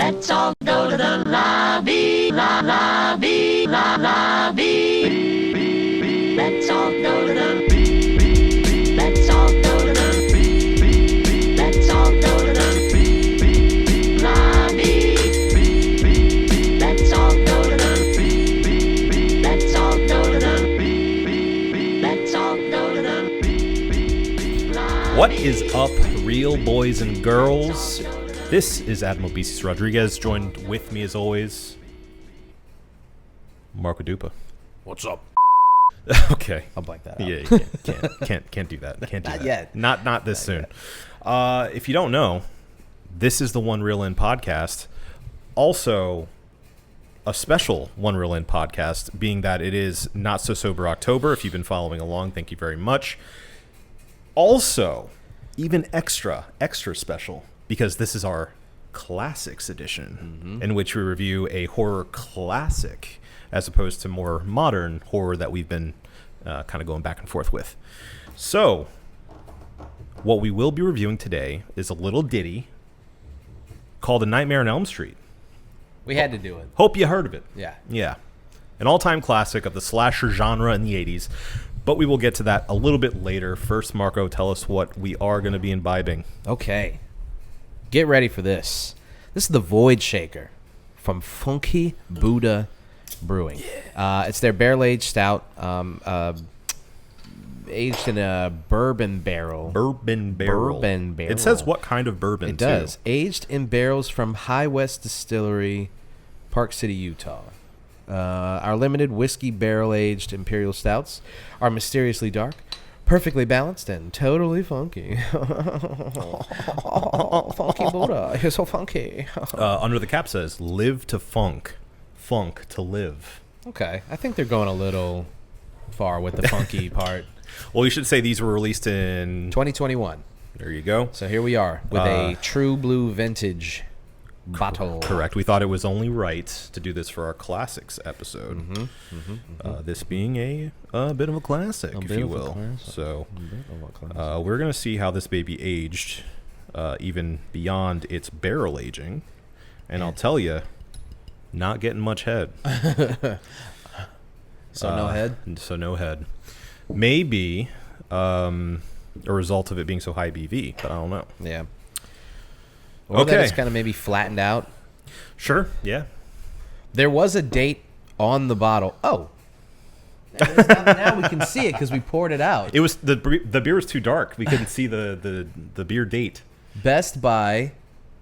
Let's all go to the lobby, lobby, lobby. Let's all go to the. Let's all go to the. Let's all go to the lobby. Let's all go to the. Let's all go to the. Let's all go to the lobby. What is up, real boys and girls? This is Admiral Beasis Rodriguez, joined with me as always, Marco Dupa. What's up? Okay. I'll blank that out. Yeah, you can't do that. Can't do Not that. yet. Not this soon. If you don't know, this is the One Reel In podcast. Also, a special One Reel In podcast, being that it is Not So Sober October. If you've been following along, thank you very much. Also, even extra special, because this is our Classics edition, in which we review a horror classic as opposed to more modern horror that we've been kind of going back and forth with. So, what we will be reviewing today is a little ditty called A Nightmare on Elm Street. We had to do it. Hope you heard of it. Yeah. Yeah. An all-time classic of the slasher genre in the 80s, but we will get to that a little bit later. First, Marco, tell us what we are going to be imbibing. Okay. Get ready for this. This is the Void Shaker from Funky Buddha Brewing. It's their barrel-aged stout, aged in a bourbon barrel. Bourbon barrel. It says what kind of bourbon, It does. Aged in barrels from High West Distillery, Park City, Utah. Our limited whiskey barrel-aged imperial stouts are mysteriously dark, perfectly balanced, and totally funky. Funky Buddha. You're so funky. Under the cap says, live to funk. Funk to live. Okay. I think they're going a little far with the funky part. Well, you should say these were released in... 2021. There you go. So here we are with a true blue vintage bottle. Correct. We thought it was only right to do this for our classics episode. This being a bit of a classic, if you will. So we're going to see how this baby aged, even beyond its barrel aging. And I'll tell you, not getting much head. So no head? So no head. Maybe a result of it being so high BV, but I don't know. Yeah. Or that it's kind of maybe flattened out. Sure, yeah. There was a date on the bottle. Oh. Now we can see it because we poured it out. It was the beer was too dark. We couldn't see the beer date. Best by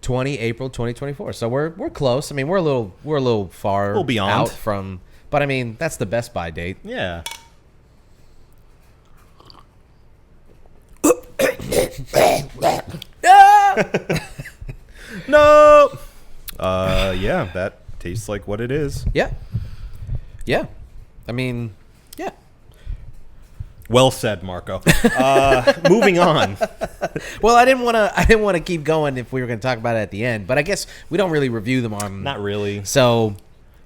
April 2024. So we're close. I mean, we're a little far a little beyond out from, but I mean, that's the Best By date. Yeah. No. Yeah, that tastes like what it is. Yeah. Yeah. I mean, yeah. Well said, Marco. Moving on. Well, I didn't want to keep going if we were going to talk about it at the end, but I guess we don't really review them on. Not really. So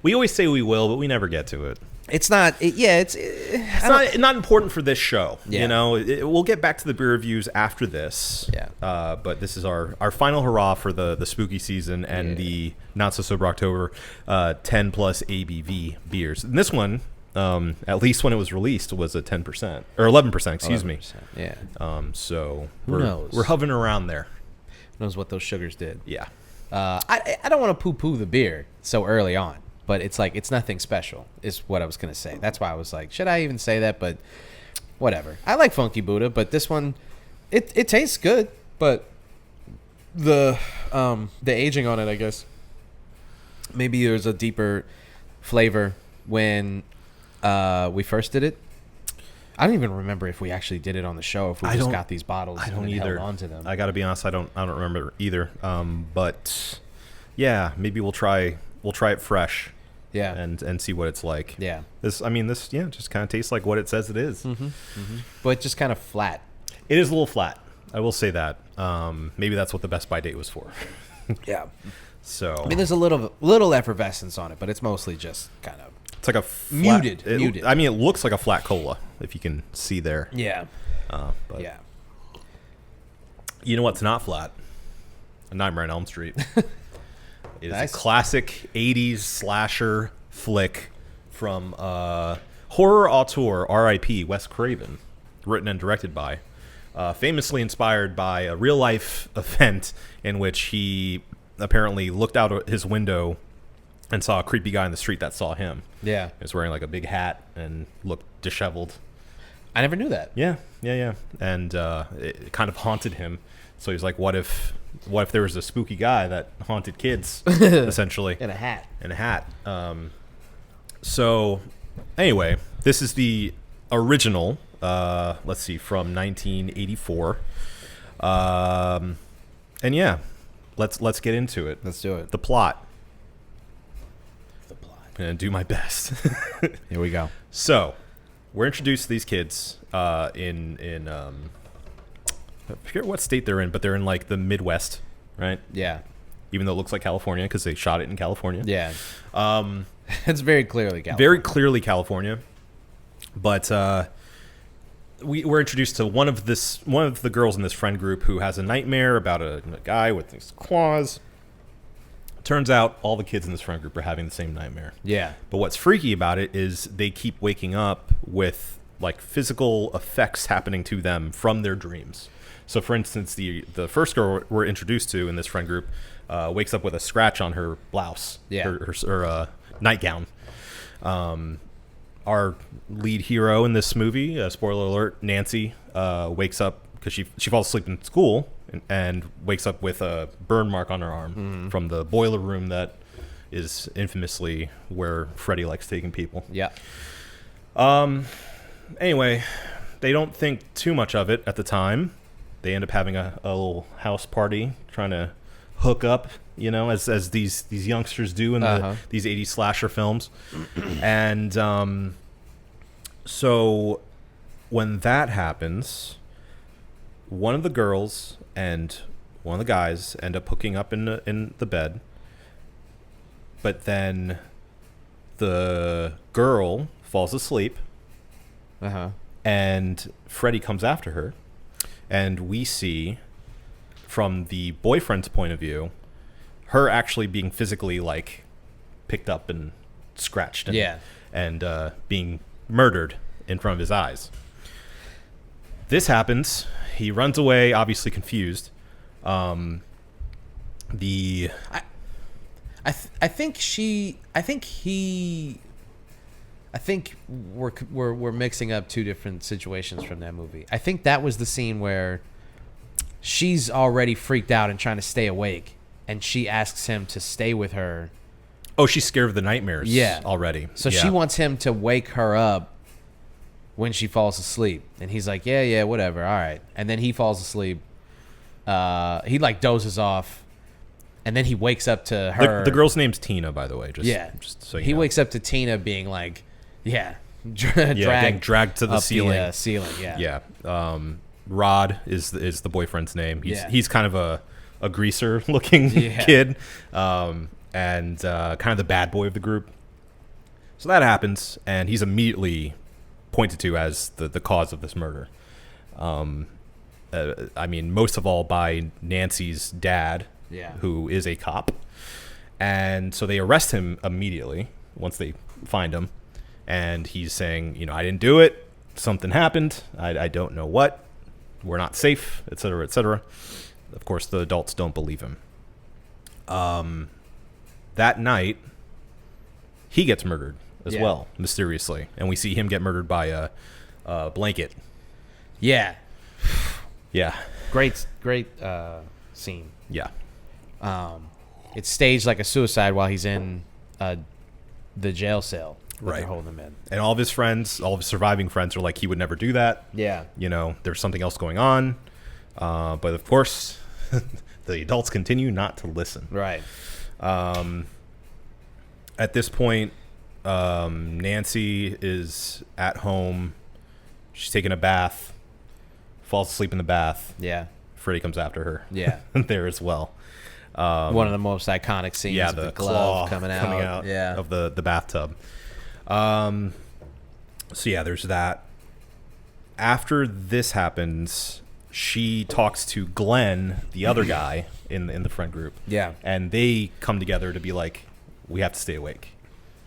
we always say we will, but we never get to it. It's not. It's not important for this show. Yeah. You know, we'll get back to the beer reviews after this. Yeah. But this is our final hurrah for the spooky season and the Not So Sober October 10 plus ABV beers. And this one, at least when it was released, was a 10% or 11%. Excuse 11%, me. Yeah. So Who knows? We're hovering around there. Who knows what those sugars did? Yeah. I don't want to poo-poo the beer so early on. But it's like, it's nothing special, is what I was going to say. That's why I was like, should I even say that? But whatever. I like Funky Buddha, but this one, it tastes good. But the aging on it, I guess, maybe there's a deeper flavor when we first did it. I don't even remember if we actually did it on the show, if we just got these bottles and held on to them. I got to be honest, I don't remember either. But yeah, maybe we'll try it fresh. Yeah, and see what it's like. Yeah, this just kind of tastes like what it says it is. But just kind of flat. It is a little flat. I will say that. Maybe that's what the Best By date was for. Yeah. So I mean, there's a little effervescence on it, but it's mostly just kind of. It's like a flat, muted. I mean, it looks like a flat cola if you can see there. Yeah. But yeah. You know what's not flat? A Nightmare on Elm Street. It is Nice. a classic 80s slasher flick from horror auteur R.I.P. Wes Craven, written and directed by. Famously inspired by a real-life event in which he apparently looked out his window and saw a creepy guy in the street that saw him. Yeah. He was wearing like a big hat and looked disheveled. I never knew that. Yeah. And it kind of haunted him. So he was like, what if there was a spooky guy that haunted kids, essentially? In a hat. So anyway, this is the original, let's see, from 1984. And yeah, let's get into it. Let's do it. The plot. I'm going to do my best. Here we go. So, we're introduced to these kids in I forget what state they're in, but they're in like the Midwest, right? Yeah. Even though it looks like California because they shot it in California. Yeah. It's very clearly California. Very clearly California. But we're introduced to one of the girls in this friend group who has a nightmare about a guy with these claws. Turns out all the kids in this friend group are having the same nightmare. Yeah. But what's freaky about it is they keep waking up with like physical effects happening to them from their dreams. So, for instance, the first girl we're introduced to in this friend group wakes up with a scratch on her blouse, her nightgown. Our lead hero in this movie, spoiler alert, Nancy, wakes up because she falls asleep in school and wakes up with a burn mark on her arm from the boiler room that is infamously where Freddy likes taking people. Yeah. Anyway, they don't think too much of it at the time. They end up having a little house party, trying to hook up, as these youngsters do in these 80s slasher films. And so when that happens, one of the girls and one of the guys end up hooking up in the bed. But then the girl falls asleep. And Freddy comes after her. And we see, from the boyfriend's point of view, her actually being physically, like, picked up and scratched and being murdered in front of his eyes. This happens. He runs away, obviously confused. I think we're mixing up two different situations from that movie. I think that was the scene where she's already freaked out and trying to stay awake, and she asks him to stay with her. Oh, she's scared of the nightmares Yeah. already. So she wants him to wake her up when she falls asleep. And he's like, yeah, whatever, all right. And then he falls asleep. He, like, dozes off. And then he wakes up to her. The girl's name's Tina, by the way. Just so he wakes up to Tina being like, getting dragged to the up ceiling. Ceiling. Yeah. Rod is the boyfriend's name. He's kind of a greaser looking kid, and kind of the bad boy of the group. So that happens, and he's immediately pointed to as the cause of this murder. I mean, most of all by Nancy's dad, who is a cop. And so they arrest him immediately once they find him. And he's saying, I didn't do it. Something happened. I don't know what. We're not safe, et cetera, et cetera. Of course, the adults don't believe him. That night, he gets murdered as well, mysteriously. And we see him get murdered by a blanket. Yeah. Yeah. Great scene. Yeah. It's staged like a suicide while he's in the jail cell that they're holding him in. And all of his friends, all of his surviving friends are like, he would never do that. Yeah. There's something else going on. But of course, the adults continue not to listen. Right. At this point, Nancy is at home. She's taking a bath, falls asleep in the bath. Yeah. Freddy comes after her. Yeah. There as well. One of the most iconic scenes of the glove coming out of the bathtub. So yeah, there's that. After this happens, she talks to Glenn, the other guy in the friend group. Yeah. And they come together to be like, we have to stay awake.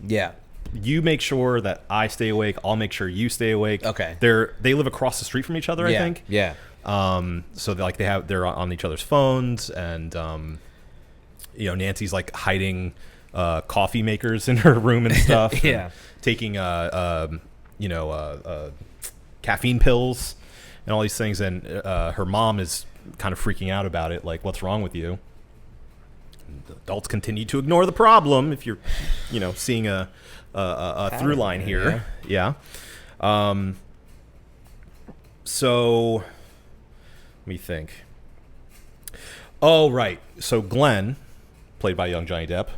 Yeah. You make sure that I stay awake. I'll make sure you stay awake. Okay. They live across the street from each other, I think. Yeah. So they're on each other's phones, and Nancy's like hiding coffee makers in her room and stuff. Yeah. And taking caffeine pills and all these things, and her mom is kind of freaking out about it, like, what's wrong with you? And the adults continue to ignore the problem. If you're seeing a through line here. Yeah. So let me think. Oh, right. So Glenn, played by young Johnny Depp,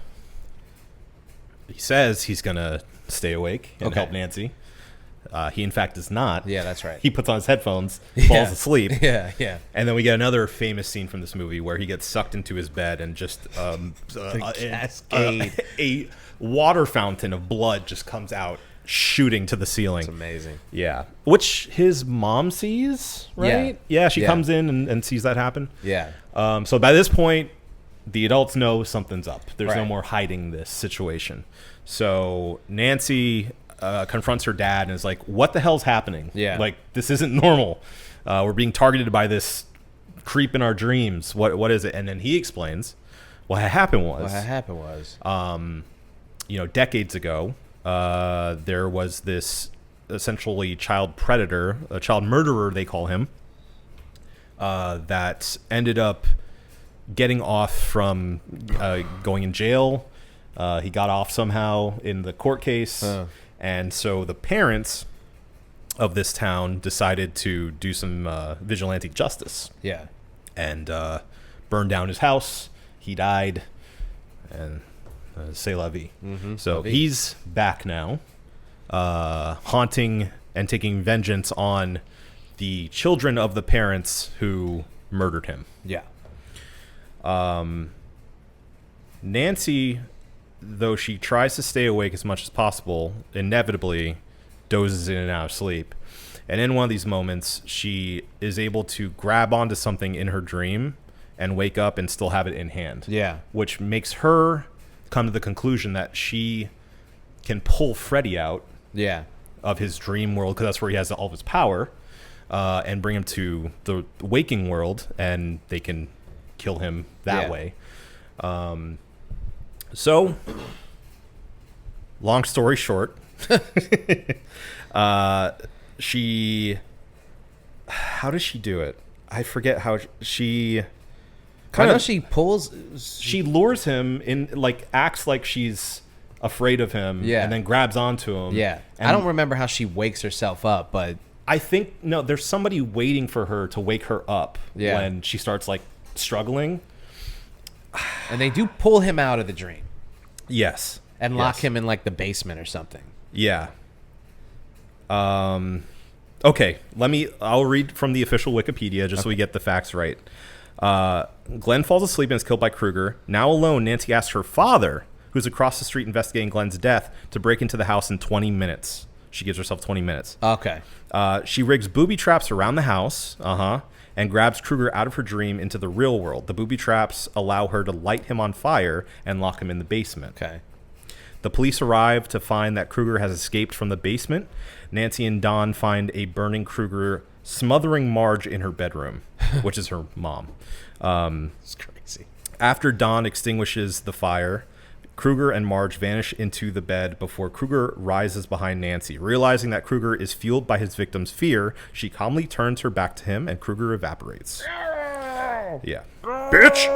he says he's going to stay awake and help Nancy. He, in fact, does not. Yeah, that's right. He puts on his headphones, falls asleep. Yeah. And then we get another famous scene from this movie where he gets sucked into his bed and just cascade. A water fountain of blood just comes out, shooting to the ceiling. It's amazing. Yeah. Which his mom sees, right? Yeah, she comes in and sees that happen. Yeah. So by this point, the adults know something's up. There's no Right. more hiding this situation. So Nancy confronts her dad and is like, what the hell's happening? Yeah. Like, this isn't normal. We're being targeted by this creep in our dreams. What is it? And then he explains what had happened was... decades ago, there was this essentially child predator, a child murderer, they call him, that ended up getting off from going in jail. He got off somehow in the court case. And so the parents of this town decided to do some vigilante justice. Yeah. And burned down his house. He died. And c'est la vie. Mm-hmm. So he's back now, haunting and taking vengeance on the children of the parents who murdered him. Yeah. Nancy, though she tries to stay awake as much as possible, inevitably dozes in and out of sleep. And in one of these moments, she is able to grab onto something in her dream and wake up and still have it in hand. Yeah. Which makes her come to the conclusion that she can pull Freddy out Yeah. of his dream world, because that's where he has all of his power, and bring him to the waking world, and they can kill him that way. So, long story short, she... How does she do it? I forget how she... I know she pulls... She lures him in, like, acts like she's afraid of him, and then grabs onto him. Yeah. And I don't remember how she wakes herself up, but... I think, no, there's somebody waiting for her to wake her up when she starts, like, struggling. And they do pull him out of the dream. Yes. And lock him in, like, the basement or something. Yeah. Okay, I'll read from the official Wikipedia just so we get the facts right. Glenn falls asleep and is killed by Krueger. Now alone, Nancy asks her father, who's across the street investigating Glenn's death, to break into the house in 20 minutes. She gives herself 20 minutes. Okay. She rigs booby traps around the house, and grabs Krueger out of her dream into the real world. The booby traps allow her to light him on fire and lock him in the basement. Okay. The police arrive to find that Krueger has escaped from the basement. Nancy and Don find a burning Krueger smothering Marge in her bedroom, which is her mom. It's crazy. After Don extinguishes the fire, Krueger and Marge vanish into the bed before Krueger rises behind Nancy. Realizing that Krueger is fueled by his victim's fear, she calmly turns her back to him and Krueger evaporates. Yeah. Bitch!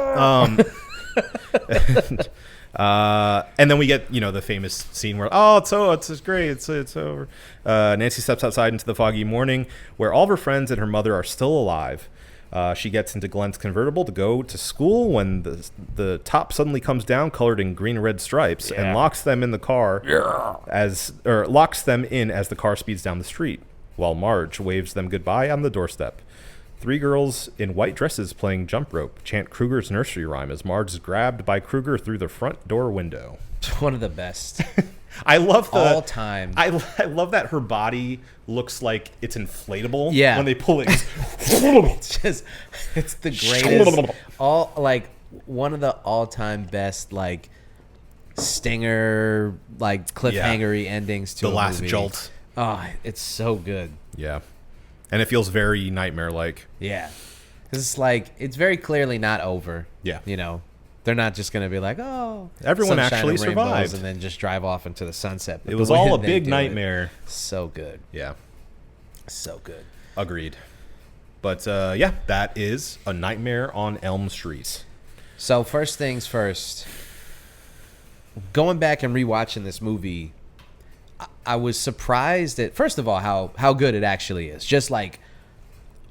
And then we get, the famous scene where, it's great, it's over. Nancy steps outside into the foggy morning where all of her friends and her mother are still alive. She gets into Glenn's convertible to go to school when the top suddenly comes down, colored in green and red stripes, and locks them in the car locks them in as the car speeds down the street, while Marge waves them goodbye on the doorstep. 3 girls in white dresses playing jump rope chant Krueger's nursery rhyme as Marge is grabbed by Krueger through the front door window. One of the best. I love all time. I love that her body looks like it's inflatable. Yeah. When they pull it. It's the greatest. All like one of the all-time best like stinger like cliffhangery endings to The a last movie. jolt. Oh, it's so good. Yeah. And it feels very nightmare-like. Yeah, 'cause it's like it's very clearly not over. Yeah. You know, they're not just gonna be like, oh, Everyone sunshine actually and rainbows, survived. and then just drive off into the sunset. But It the was way all a that they big do it, nightmare. so good, Yeah. so good. Agreed. But yeah, that is A Nightmare on Elm Street. So first things first, going back and rewatching this movie, I was surprised at first of all how good it actually is. Just like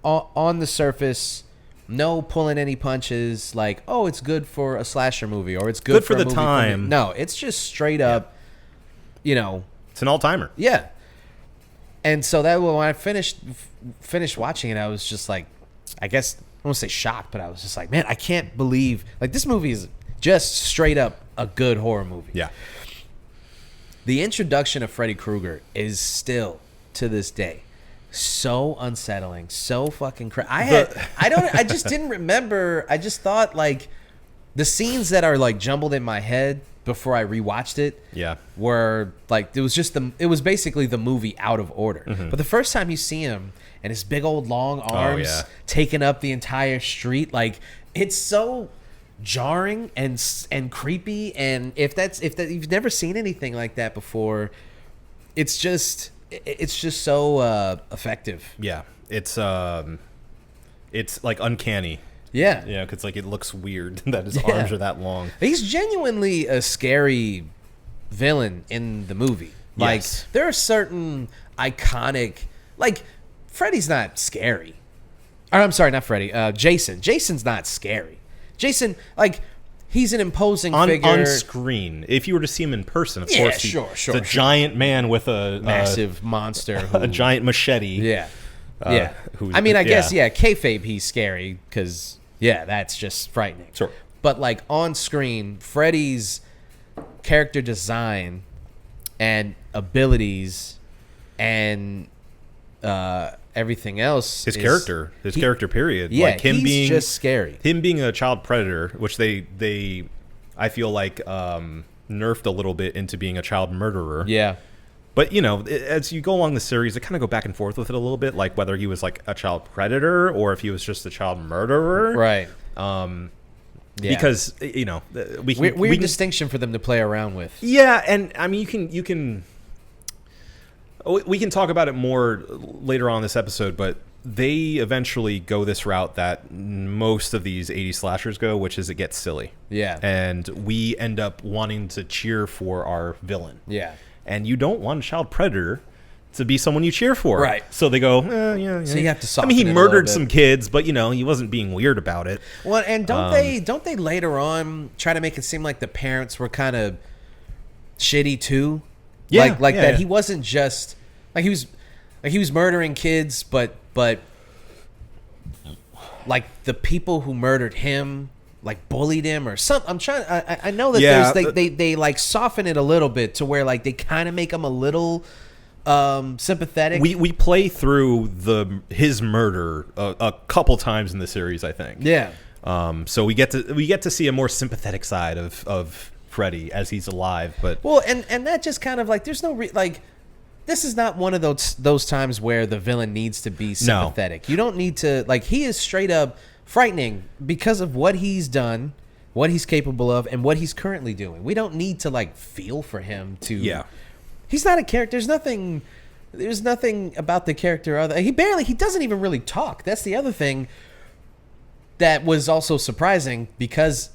on the surface, no pulling any punches. Like, oh, it's good for a slasher movie, or it's good for a the movie time. No, it's just straight up, you know, It's an all-timer. yeah. And so that when I finished watching it, I was just like, I guess I won't say shocked, but I was just like, man, I can't believe like this movie is just straight up a good horror movie. Yeah. The introduction of Freddy Krueger is still to this day so unsettling, so fucking I just didn't remember. I just thought like the scenes that are like jumbled in my head before I rewatched it. Yeah. Were like it was basically the movie out of order. But the first time you see him and his big old long arms yeah. taking up the entire street, like it's so jarring and creepy. And if you've never seen anything like that before, it's just so effective. Yeah. It's like uncanny. Yeah. Yeah, because like it looks weird that his arms are that long. He's genuinely a scary villain in the movie. Like Yes. there are certain iconic, like Freddy's not scary. Or I'm sorry, not Freddy. Jason. Jason's not scary. Jason, like he's an imposing figure On screen. If you were to see him in person, of Yeah, course, sure. It's a giant man with a massive monster. Who, a giant machete. yeah. Yeah. I mean, I guess, kayfabe, he's scary because, yeah, that's just frightening. Sure. But, like, on screen, Freddy's character design and abilities and everything else. His character period. Yeah, like him he's being just scary. Him being a child predator, which they I feel like nerfed a little bit into being a child murderer. Yeah. But, you know, as you go along the series, they kind of go back and forth with it a little bit, like whether he was like a child predator or if he was just a child murderer. Right. Yeah. Because, you know, weird distinction for them to play around with. Yeah, and I mean, you can we can talk about it more later on in this episode, but they eventually go this route that most of these 80s slashers go, which is it gets silly. Yeah. And we end up wanting to cheer for our villain. Yeah. And you don't want a child predator to be someone you cheer for. Right. So they go, yeah. So you have to soften I mean, he it a little murdered bit. some kids, but, you know, he wasn't being weird about it. Well, and don't they later on try to make it seem like the parents were kind of shitty too? Yeah, like yeah, that yeah. he wasn't just like he was murdering kids, but like the people who murdered him like bullied him or something. I'm trying. I know that Yeah, they like soften it a little bit to where like they kind of make him a little sympathetic. We play through his murder a couple times in the series, I think. Yeah. So we get to see a more sympathetic side of Freddy as he's alive, but Well, and that just kind of like there's no like this is not one of those times where the villain needs to be sympathetic. You don't need to like he is straight up frightening because of what he's done, what he's capable of, and what he's currently doing. We don't need to like feel for him to. Yeah. He's not a character. There's nothing about the character other. He doesn't even really talk. That's the other thing that was also surprising because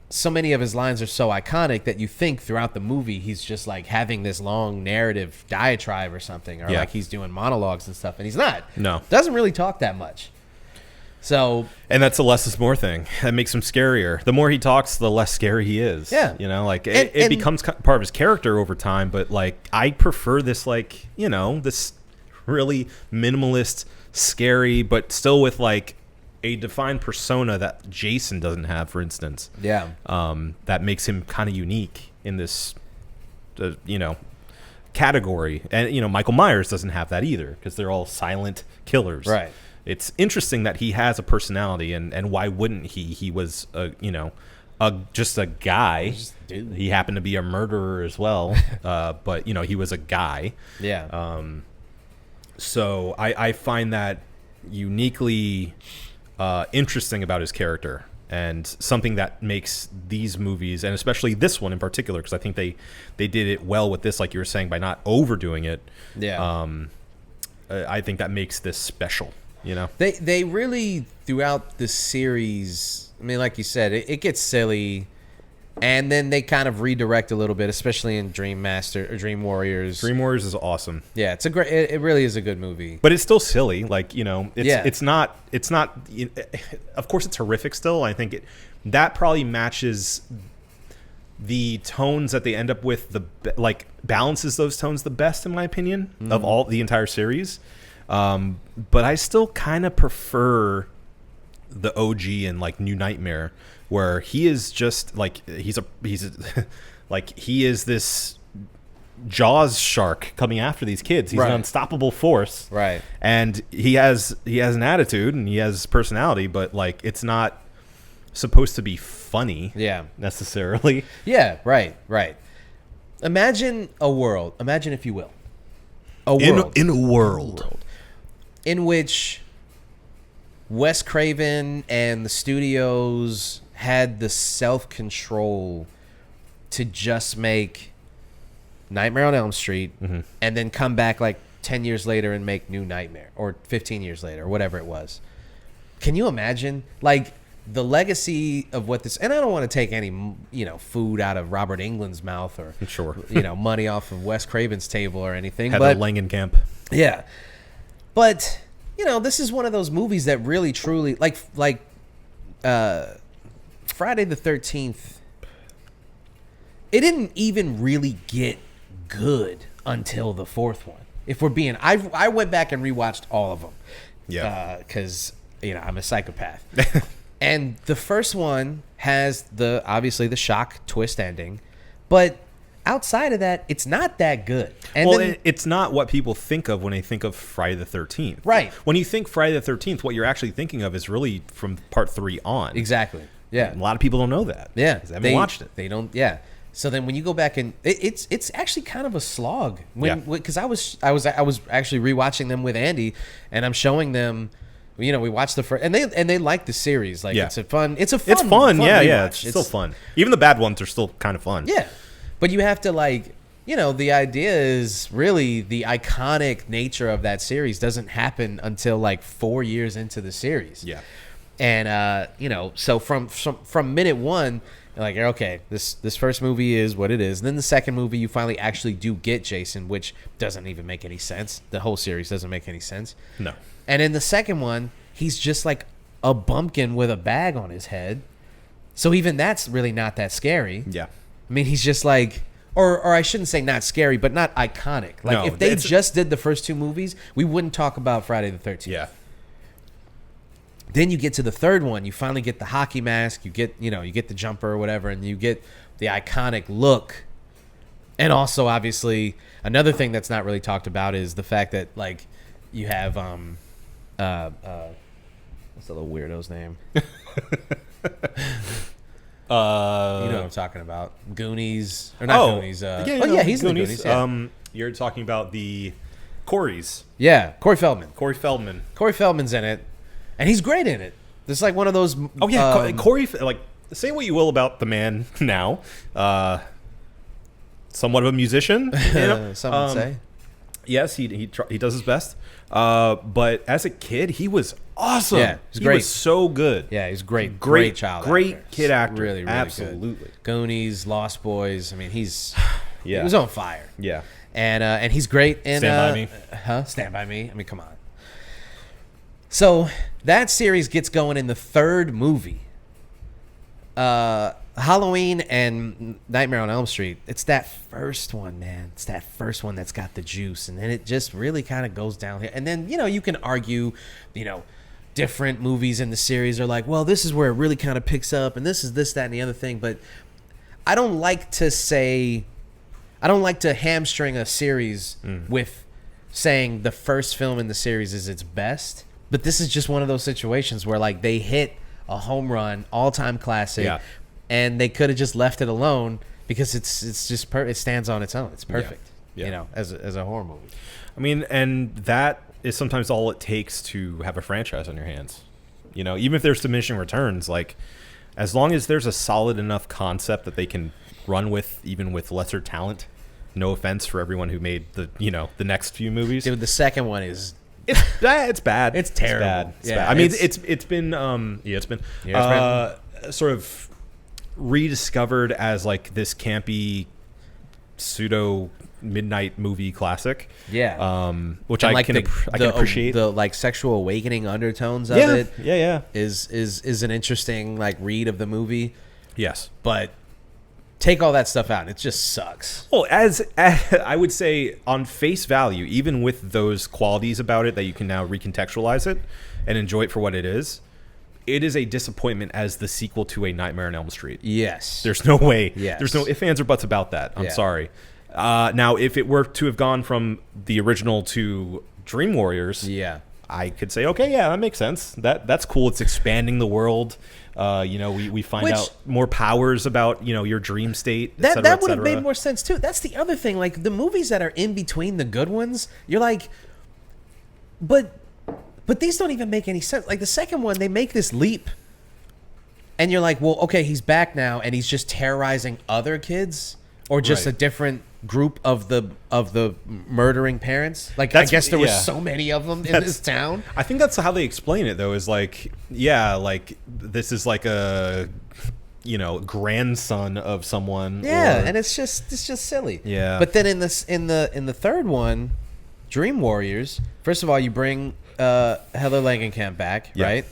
so many of his lines are so iconic that you think throughout the movie he's just like having this long narrative diatribe or something, or Yeah. like he's doing monologues and stuff, and he's not. No. Doesn't really talk that much. So and that's a less is more thing. That makes him scarier. The more he talks, the less scary he is. Yeah. You know, like And- it becomes part of his character over time, but like I prefer this like, you know, this really minimalist, scary, but still with like a defined persona that Jason doesn't have, for instance. yeah. That makes him kind of unique in this, you know, category. And, you know, Michael Myers doesn't have that either because they're all silent killers. Right. it's interesting that he has a personality, and why wouldn't he? He was just a guy. He happened to be a murderer as well, but he was a guy. Yeah. So I find that uniquely interesting about his character, and something that makes these movies, and especially this one in particular, because I think they did it well with this, like you were saying, by not overdoing it. Yeah. I think that makes this special. They really, throughout the series, I mean, like you said, it gets silly, and then they kind of redirect a little bit, especially in Dream Warriors. Dream Warriors is awesome. Yeah, it's a great. It really is a good movie. But it's still silly, it's not. Of course, it's horrific still. I think that probably matches the tones that they end up with, balances those tones the best, in my opinion, of all the entire series. But I still kind of prefer the OG and New Nightmare, where he is just he is this Jaws shark coming after these kids. He's an unstoppable force, right? And he has an attitude and he has personality, but it's not supposed to be funny, necessarily. Yeah, right. Imagine, if you will, in a world in which Wes Craven and the studios had the self-control to just make Nightmare on Elm Street, and then come back 10 years later and make New Nightmare, or 15 years later, or whatever it was. Can you imagine? The legacy of what this, and I don't want to take any, food out of Robert Englund's mouth, or sure, money off of Wes Craven's table or anything. Heather Langenkamp. Yeah. But, this is one of those movies that really, truly, Friday the 13th, it didn't even really get good until the fourth one. If we're being, I went back and rewatched all of them. Yeah. Because, I'm a psychopath. And the first one has obviously the shock twist ending, but outside of that, it's not that good. And it's not what people think of when they think of Friday the 13th. Right. When you think Friday the 13th, what you're actually thinking of is really from part 3 on. Exactly. Yeah. A lot of people don't know that. Yeah. They haven't watched it. They don't. Yeah. So then when you go back and it's actually kind of a slog because I was actually rewatching them with Andy, and I'm showing them. We watched the first, and they like the series. It's fun. It's fun. Yeah. It's still fun. Even the bad ones are still kind of fun. Yeah. But you have to the idea is really the iconic nature of that series doesn't happen until 4 years into the series. Yeah. And so from minute one, you're okay, this first movie is what it is. And then the second movie, you finally actually do get Jason, which doesn't even make any sense. The whole series doesn't make any sense. No. And in the second one, he's just a bumpkin with a bag on his head. So even that's really not that scary. Yeah. I mean, he's just or I shouldn't say not scary, but not iconic. If they just did the first two movies, we wouldn't talk about Friday the 13th. Yeah. Then you get to the third one, you finally get the hockey mask, you get the jumper or whatever, and you get the iconic look. And also, obviously, another thing that's not really talked about is the fact that you have what's the little weirdo's name? You know what I'm talking about? Goonies. Or not Goonies. He's in Goonies. Yeah. You're talking about the Corys. Yeah, Corey Feldman. Corey Feldman's in it, and he's great in it. This is one of those... Oh, yeah. Corey, say what you will about the man now. Somewhat of a musician. Some would say. Yes, he does his best. But as a kid, he was awesome. Yeah, he's great. He was so good. Yeah, he's great. Great child Great actor. kid actor. Really, really absolutely good. Goonies, Lost Boys. I mean, he yeah. was on fire. Yeah. And he's great in Stand By Me. Stand By Me. I mean, come on. So that series gets going in the third movie. Halloween and Nightmare on Elm Street. It's that first one, man. It's that first one that's got the juice, and then it just really kind of goes down here. And then you can argue, different movies in the series are well, this is where it really kind of picks up, and this is this, that, and the other thing. But I don't like to hamstring a series with saying the first film in the series is its best, But this is just one of those situations where like they hit a home run, all-time classic, and they could have just left it alone because it's just it stands on its own. It's perfect, Yeah. you know, as a horror movie. I mean, and that is sometimes all it takes to have a franchise on your hands. You know, even if there's diminishing returns, like as long as there's a solid enough concept that they can run with, even with lesser talent. No offense for everyone who made the next few movies. Dude, the second one is it's bad. It's terrible. It's bad. I mean, it's been sort of rediscovered as like this campy pseudo midnight movie classic. Yeah. Which and I like can appreciate. The like sexual awakening undertones of it. Yeah. Is an interesting like read of the movie. Yes. But take all that stuff out, and it just sucks. Well, as I would say, on face value, even with those qualities about it that you can now recontextualize it and enjoy it for what it is a disappointment as the sequel to A Nightmare on Elm Street. Yes. There's no way. Yes. There's no ifs, ands, or buts about that. I'm sorry. Now, if it were to have gone from the original to Dream Warriors, I could say, okay, yeah, that makes sense. That's cool. It's expanding the world. We find out more powers about, your dream state. That would have made more sense too. That's the other thing. Like the movies that are in between the good ones, you're like, but these don't even make any sense. Like the second one, they make this leap, and you're like, well, okay, he's back now, and he's just terrorizing other kids, or just a different group of the murdering parents. Like I guess there were so many of them in this town. I think that's how they explain it though, is like, like this is like a grandson of someone. And it's just silly. Yeah. But then in the third one, Dream Warriors, first of all, you bring Heather Langenkamp back, right?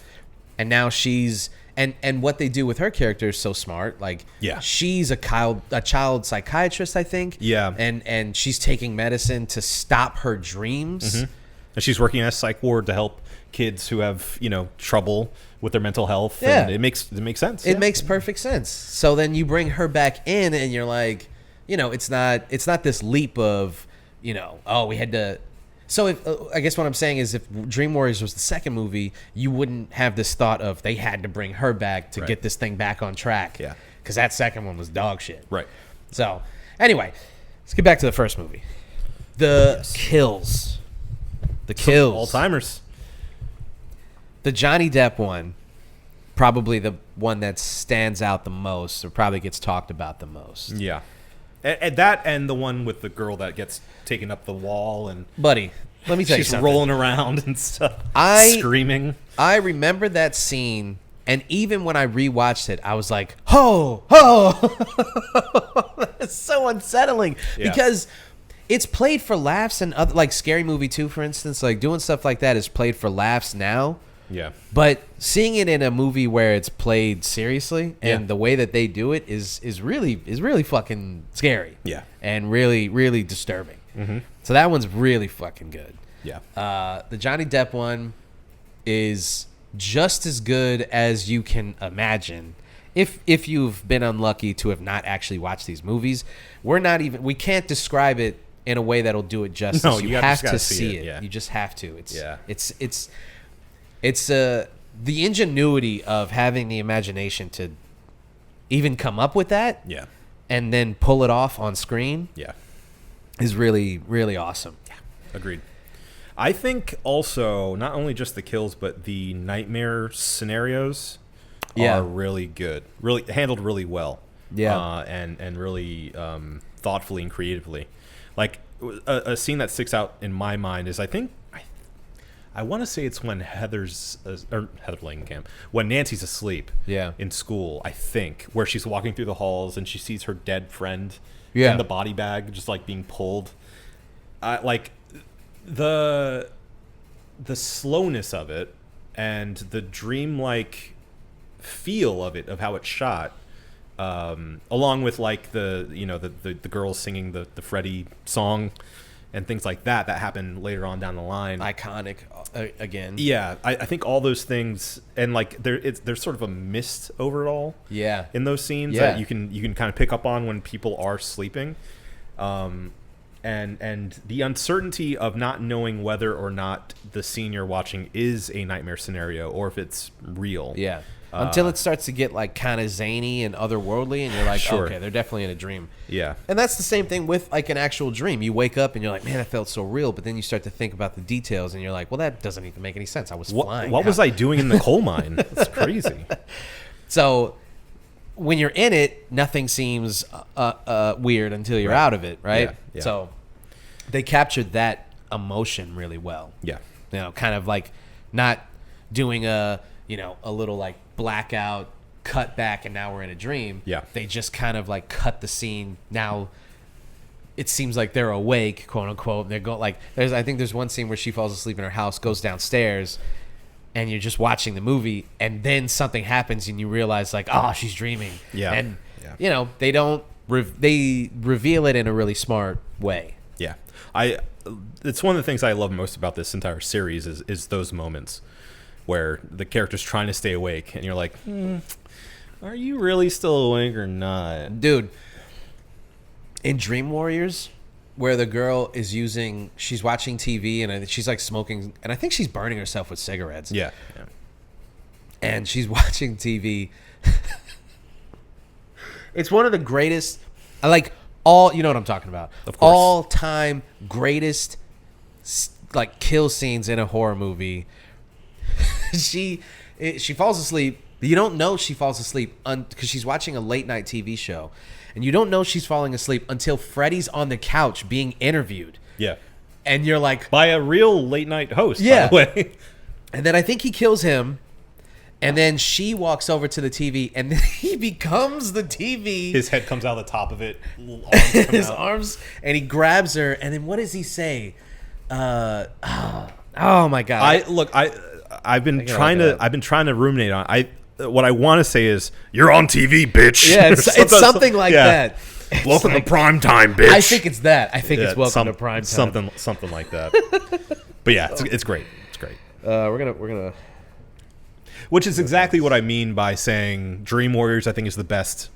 And now she's and what they do with her character is so smart. Like, she's a child psychiatrist, I think. Yeah. And she's taking medicine to stop her dreams. Mm-hmm. And she's working as a psych ward to help kids who have, trouble with their mental health. Yeah. And it makes sense. It makes perfect sense. So then you bring her back in, and you're like, it's not this leap of, we had to. So I guess what I'm saying is, if Dream Warriors was the second movie, you wouldn't have this thought of they had to bring her back to get this thing back on track. Yeah. Because that second one was dog shit. Right. So anyway, let's get back to the first movie. The kills. The kills. All timers. The Johnny Depp one, probably the one that stands out the most, or probably gets talked about the most. Yeah. And that, and the one with the girl that gets taken up the wall, and buddy, let me tell you something. She's rolling around and stuff, screaming. I remember that scene, and even when I rewatched it, I was like, "Ho! It's so unsettling because it's played for laughs, and other, like Scary Movie 2, for instance, like doing stuff like that is played for laughs now. Yeah. But seeing it in a movie where it's played seriously and the way that they do it is really fucking scary. Yeah. And really, really disturbing. Mm-hmm. So that one's really fucking good. Yeah. The Johnny Depp one is just as good as you can imagine. If you've been unlucky to have not actually watched these movies, we can't describe it in a way that'll do it justice. No, you have to see it. Yeah. You just have to. It's the ingenuity of having the imagination to even come up with that, and then pull it off on screen, is really, really awesome. Yeah, agreed. I think also not only just the kills, but the nightmare scenarios are really good, really handled really well. Yeah, and really thoughtfully and creatively. Like a scene that sticks out in my mind is I want to say it's when Heather Langenkamp, when Nancy's asleep in school, I think, where she's walking through the halls and she sees her dead friend in the body bag just like being pulled. Like the slowness of it and the dreamlike feel of it, of how it's shot, along with like the girls singing the Freddy song and things like that happen later on down the line. Iconic again. Yeah, I think all those things, and like there's sort of a mist over it all. Yeah, in those scenes that you can kind of pick up on when people are sleeping. and the uncertainty of not knowing whether or not the scene you're watching is a nightmare scenario or if it's real. Yeah. Until it starts to get like kind of zany and otherworldly, and you're like, Sure. okay, they're definitely in a dream. Yeah. And that's the same thing with like an actual dream. You wake up and you're like, man, that felt so real. But then you start to think about the details, and you're like, well, that doesn't even make any sense. I was flying. What was I doing in the coal mine? That's crazy. So when you're in it, nothing seems weird until you're out of it, right? Yeah. So they captured that emotion really well. Yeah. You know, kind of like not doing a little like blackout cut back and now we're in a dream. Yeah. They just kind of like cut the scene. Now it seems like they're awake, quote unquote. They're going like I think there's one scene where she falls asleep in her house, goes downstairs, and you're just watching the movie, and then something happens and you realize like, oh, she's dreaming. Yeah. And they don't they reveal it in a really smart way. Yeah. It's one of the things I love most about this entire series is those moments where the character's trying to stay awake and you're like, are you really still awake or not? Dude, in Dream Warriors, where the girl is she's watching TV and she's like smoking, and I think she's burning herself with cigarettes. Yeah. And she's watching TV. It's one of the greatest, you know what I'm talking about. Of course. All time greatest like kill scenes in a horror movie. She falls asleep. You don't know she falls asleep because she's watching a late night TV show, and you don't know she's falling asleep until Freddy's on the couch being interviewed. Yeah. And you're like, By a real late night host, Yeah. by the way. and then I think he kills him, and then she walks over to the TV, and then he becomes the TV. His head comes out of the top of it. Arms come His out. arms, and he grabs her, and then what does he say? Oh my god! I've been gotta trying look it to up. I've been trying to ruminate on. What I want to say is, "You're on TV, bitch." Yeah, it's something like that. It's Welcome like- to prime time, bitch. I think it's that. I think Yeah, it's Welcome to Prime Time. something like that. But yeah, it's great. It's great. We're gonna. Which is exactly what I mean by saying Dream Warriors. I think is the best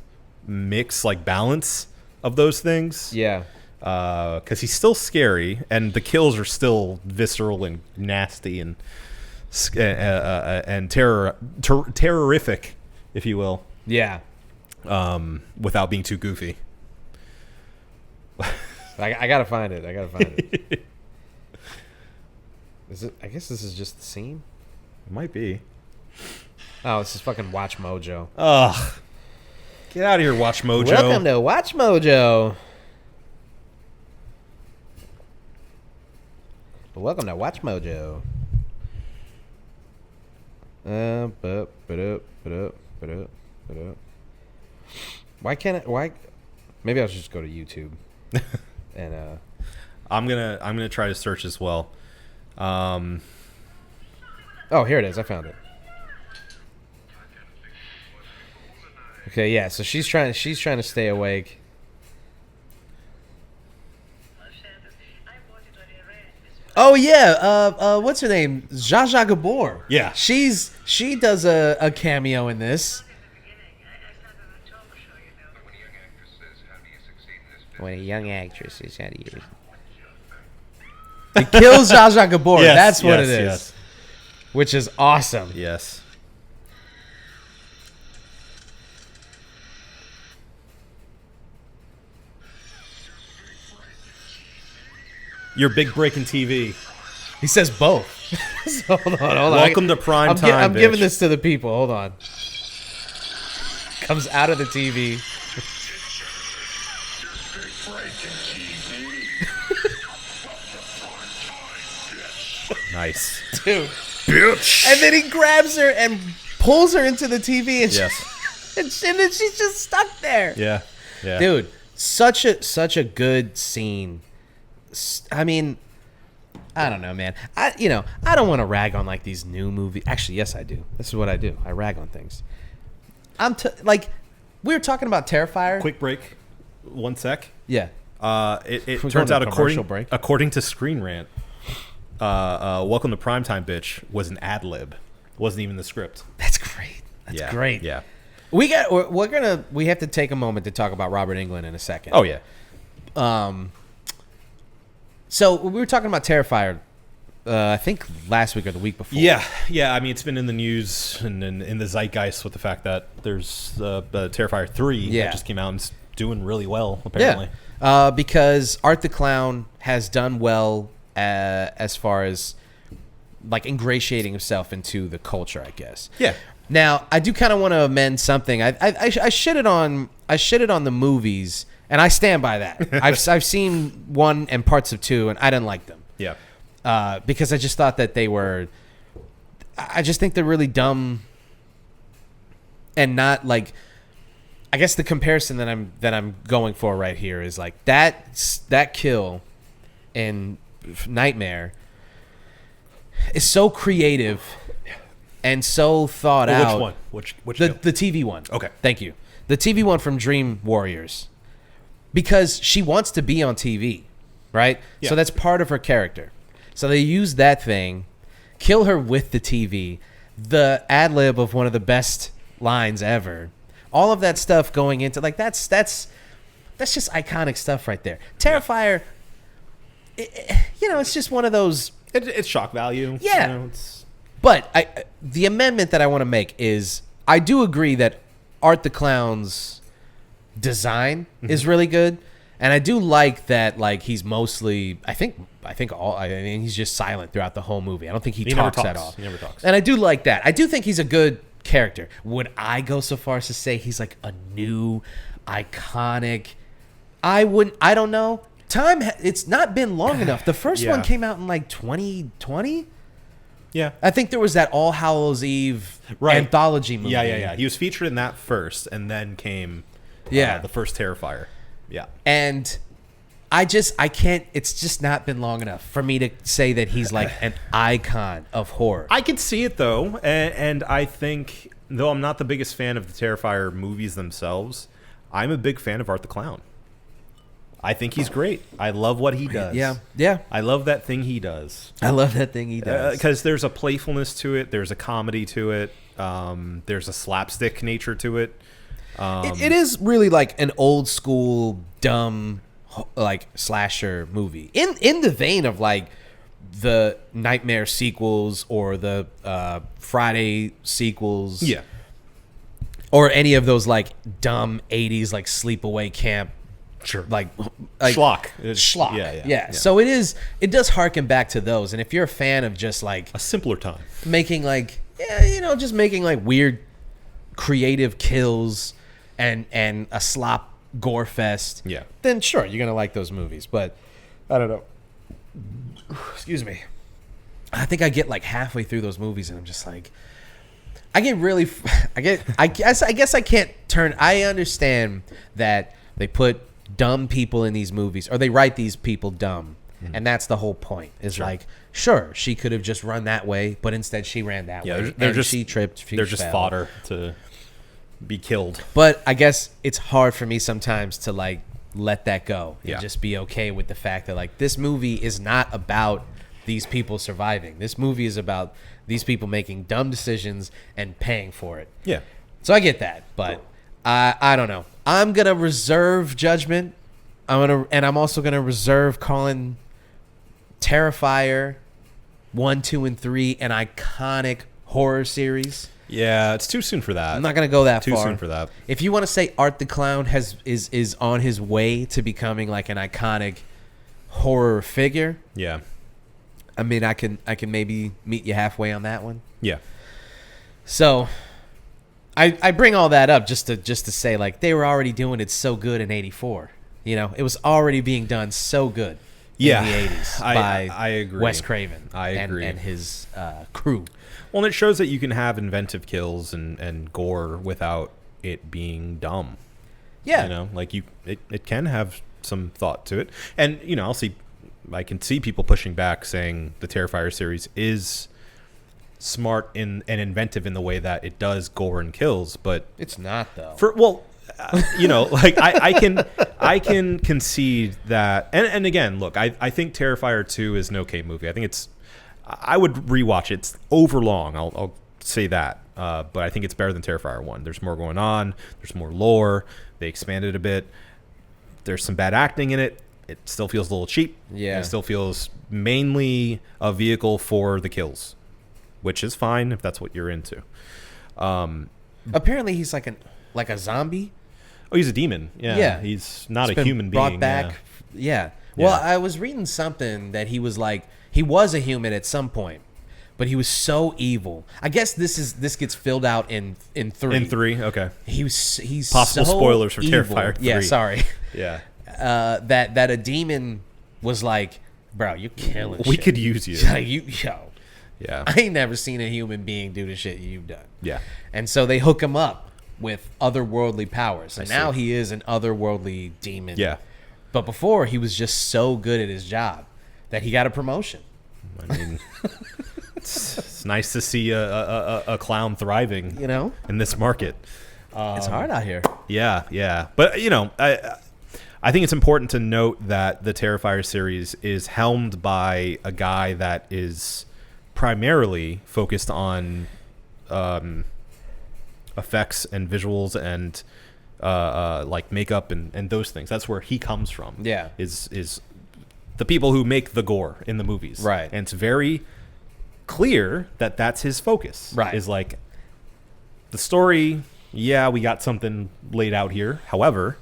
mix, like balance of those things. Yeah. Because he's still scary, and the kills are still visceral and nasty and terrorific, if you will. Yeah. Without being too goofy. I gotta find it. Is it? I guess this is just the scene. It might be. Oh, this is fucking Watch Mojo. Ugh. Get out of here, Watch Mojo. Welcome to Watch Mojo. Welcome to Watch Mojo. Why can't it? Why? Maybe I'll just go to YouTube. And I'm gonna try to search as well. oh, here it is. I found it. Okay, yeah. So she's trying to stay awake. Oh yeah, what's her name? Zsa Zsa Gabor. Yeah. She does a cameo in this. When a young actress is how do you? It kills Zsa Zsa Gabor. Yes, That's what it is. yes. Which is awesome. Yes. Your big break in TV. He says both. So hold on. Welcome to prime I'm time, I'm giving bitch. this to the people. Hold on. Comes out of the TV. Nice. Dude. Bitch. And then he grabs her and pulls her into the TV, and, Yes. and then she's just stuck there. Yeah. Yeah. Dude, such a good scene. I mean, I don't know, man. I don't want to rag on like these new movies. Actually, yes, I do. This is what I do. I rag on things. Like we were talking about Terrifier. Quick break. 1 sec. Yeah. It We're turns going out to commercial break. according to Screen Rant, Welcome to Primetime Bitch was an ad lib. Wasn't even the script. That's great. That's Yeah, great. Yeah. We have to take a moment to talk about Robert Englund in a second. Oh yeah. So we were talking about Terrifier, I think last week or the week before. Yeah. I mean, it's been in the news and in the zeitgeist with the fact that there's Terrifier 3 that just came out and it's doing really well, apparently. Yeah. Because Art the Clown has done well as far as like ingratiating himself into the culture, I guess. Yeah. Now, I do kind of want to amend something. I shitted on the movies, and I stand by that. I've seen 1 and parts of 2, and I didn't like them. Yeah. Because I just thought that they were. I just think they're really dumb, and not like. I guess the comparison that I'm going for right here is like that kill in Nightmare is so creative and so thought out. Which one? Which the TV one. Okay. Thank you. The TV one from Dream Warriors. Because she wants to be on TV, right? Yeah. So that's part of her character. So they use that thing, kill her with the TV, the ad lib of one of the best lines ever. All of that stuff going into like that's just iconic stuff right there. Terrifier, it's just one of those. It's shock value. Yeah. But the amendment that I want to make is I do agree that Art the Clown's design is really good, and I do like that. Like he's mostly, I think he's just silent throughout the whole movie. I don't think he talks at all. He never talks. And I do like that. I do think he's a good character. Would I go so far as to say he's like a new, iconic? I wouldn't. I don't know. It's not been long enough. The first one came out in like 2020. Yeah. I think there was that All Hallows Eve anthology movie. Yeah. He was featured in that first, and then came the first Terrifier. Yeah. And I can't, it's just not been long enough for me to say that he's like an icon of horror. I could see it, though, and I think, though I'm not the biggest fan of the Terrifier movies themselves, I'm a big fan of Art the Clown. I think he's great. I love what he does. Yeah. I love that thing he does. I love that thing he does. Because there's a playfulness to it. There's a comedy to it. There's a slapstick nature to it. It is really like an old school, dumb, like slasher movie. In the vein of like the Nightmare sequels or the Friday sequels. Yeah. Or any of those like dumb 80s like sleepaway camp. Sure. Like schlock. Schlock. Yeah. So it does harken back to those. And if you're a fan of just like a simpler time, making like just making like weird creative kills and a slop gore fest, then sure, you're gonna like those movies. But I don't know. Excuse me. I think I get like halfway through those movies and I'm just like, I guess I can't turn. I understand that they put dumb people in these movies, or they write these people dumb, and that's the whole point. Is like, sure, she could have just run that way, but instead she ran that way. She tripped. They're just fodder to be killed. But I guess it's hard for me sometimes to like let that go and just be okay with the fact that like this movie is not about these people surviving. This movie is about these people making dumb decisions and paying for it. Yeah. So I get that, but I don't know. I'm gonna reserve judgment. I'm also gonna reserve calling Terrifier 1, 2, and 3 an iconic horror series. Yeah, it's too soon for that. I'm not gonna go that too far. Too soon for that. If you want to say Art the Clown is on his way to becoming like an iconic horror figure, yeah. I mean, I can maybe meet you halfway on that one. Yeah. So I bring all that up just to say like they were already doing it so good in '84. It was already being done so good in the '80s by I agree. Wes Craven. I agree. And his crew. Well, and it shows that you can have inventive kills and gore without it being dumb. Yeah. It can have some thought to it. And, I can see people pushing back saying the Terrifier series is smart and inventive in the way that it does gore and kills, but it's not though. I can concede that, and again, look, I think Terrifier 2 is an okay movie. I would rewatch it. It's over long. I'll say that, but I think it's better than Terrifier 1. There's more going on. There's more lore. They expanded a bit. There's some bad acting in it. it still feels a little cheap. Yeah. It still feels mainly a vehicle for the kills, which is fine if that's what you're into. Apparently, he's like a zombie. Oh, he's a demon. Yeah. Yeah. He's not He's a been human brought being. back. Yeah. Well, Yeah. I was reading something that he was like he was a human at some point, but he was so evil. I guess this gets filled out in 3. In 3, okay. He's Possible so spoilers for evil. Terrifier 3. Yeah, sorry. Yeah. That a demon was like, bro, you're killing. We shit. could use you. Like, Yeah. I ain't never seen a human being do the shit you've done. Yeah. And so they hook him up with otherworldly powers. And I now see. he is an otherworldly demon. Yeah. But before, he was just so good at his job that he got a promotion. I mean, it's nice to see a clown thriving, You know? in this market. It's hard out here. Yeah, yeah. But, I think it's important to note that the Terrifier series is helmed by a guy that is primarily focused on effects and visuals and like makeup and those things. That's where he comes from. Yeah. Is the people who make the gore in the movies. Right. And it's very clear that that's his focus. Right. Is like the story, yeah, we got something laid out here. However,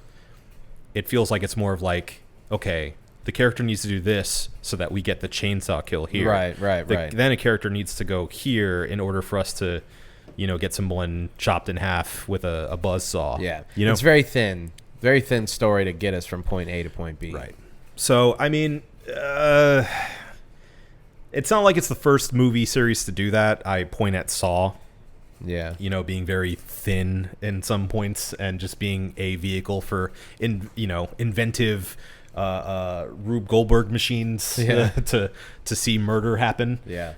it feels like it's more of like, okay, the character needs to do this so that we get the chainsaw kill here. Right. Then a character needs to go here in order for us to, get someone chopped in half with a buzzsaw. Yeah. It's very thin story to get us from point A to point B. right. So, I mean, it's not like it's the first movie series to do that. I point at Saw, Yeah. being very thin in some points and just being a vehicle for, inventive Rube Goldberg machines Yeah. to see murder happen. Yeah.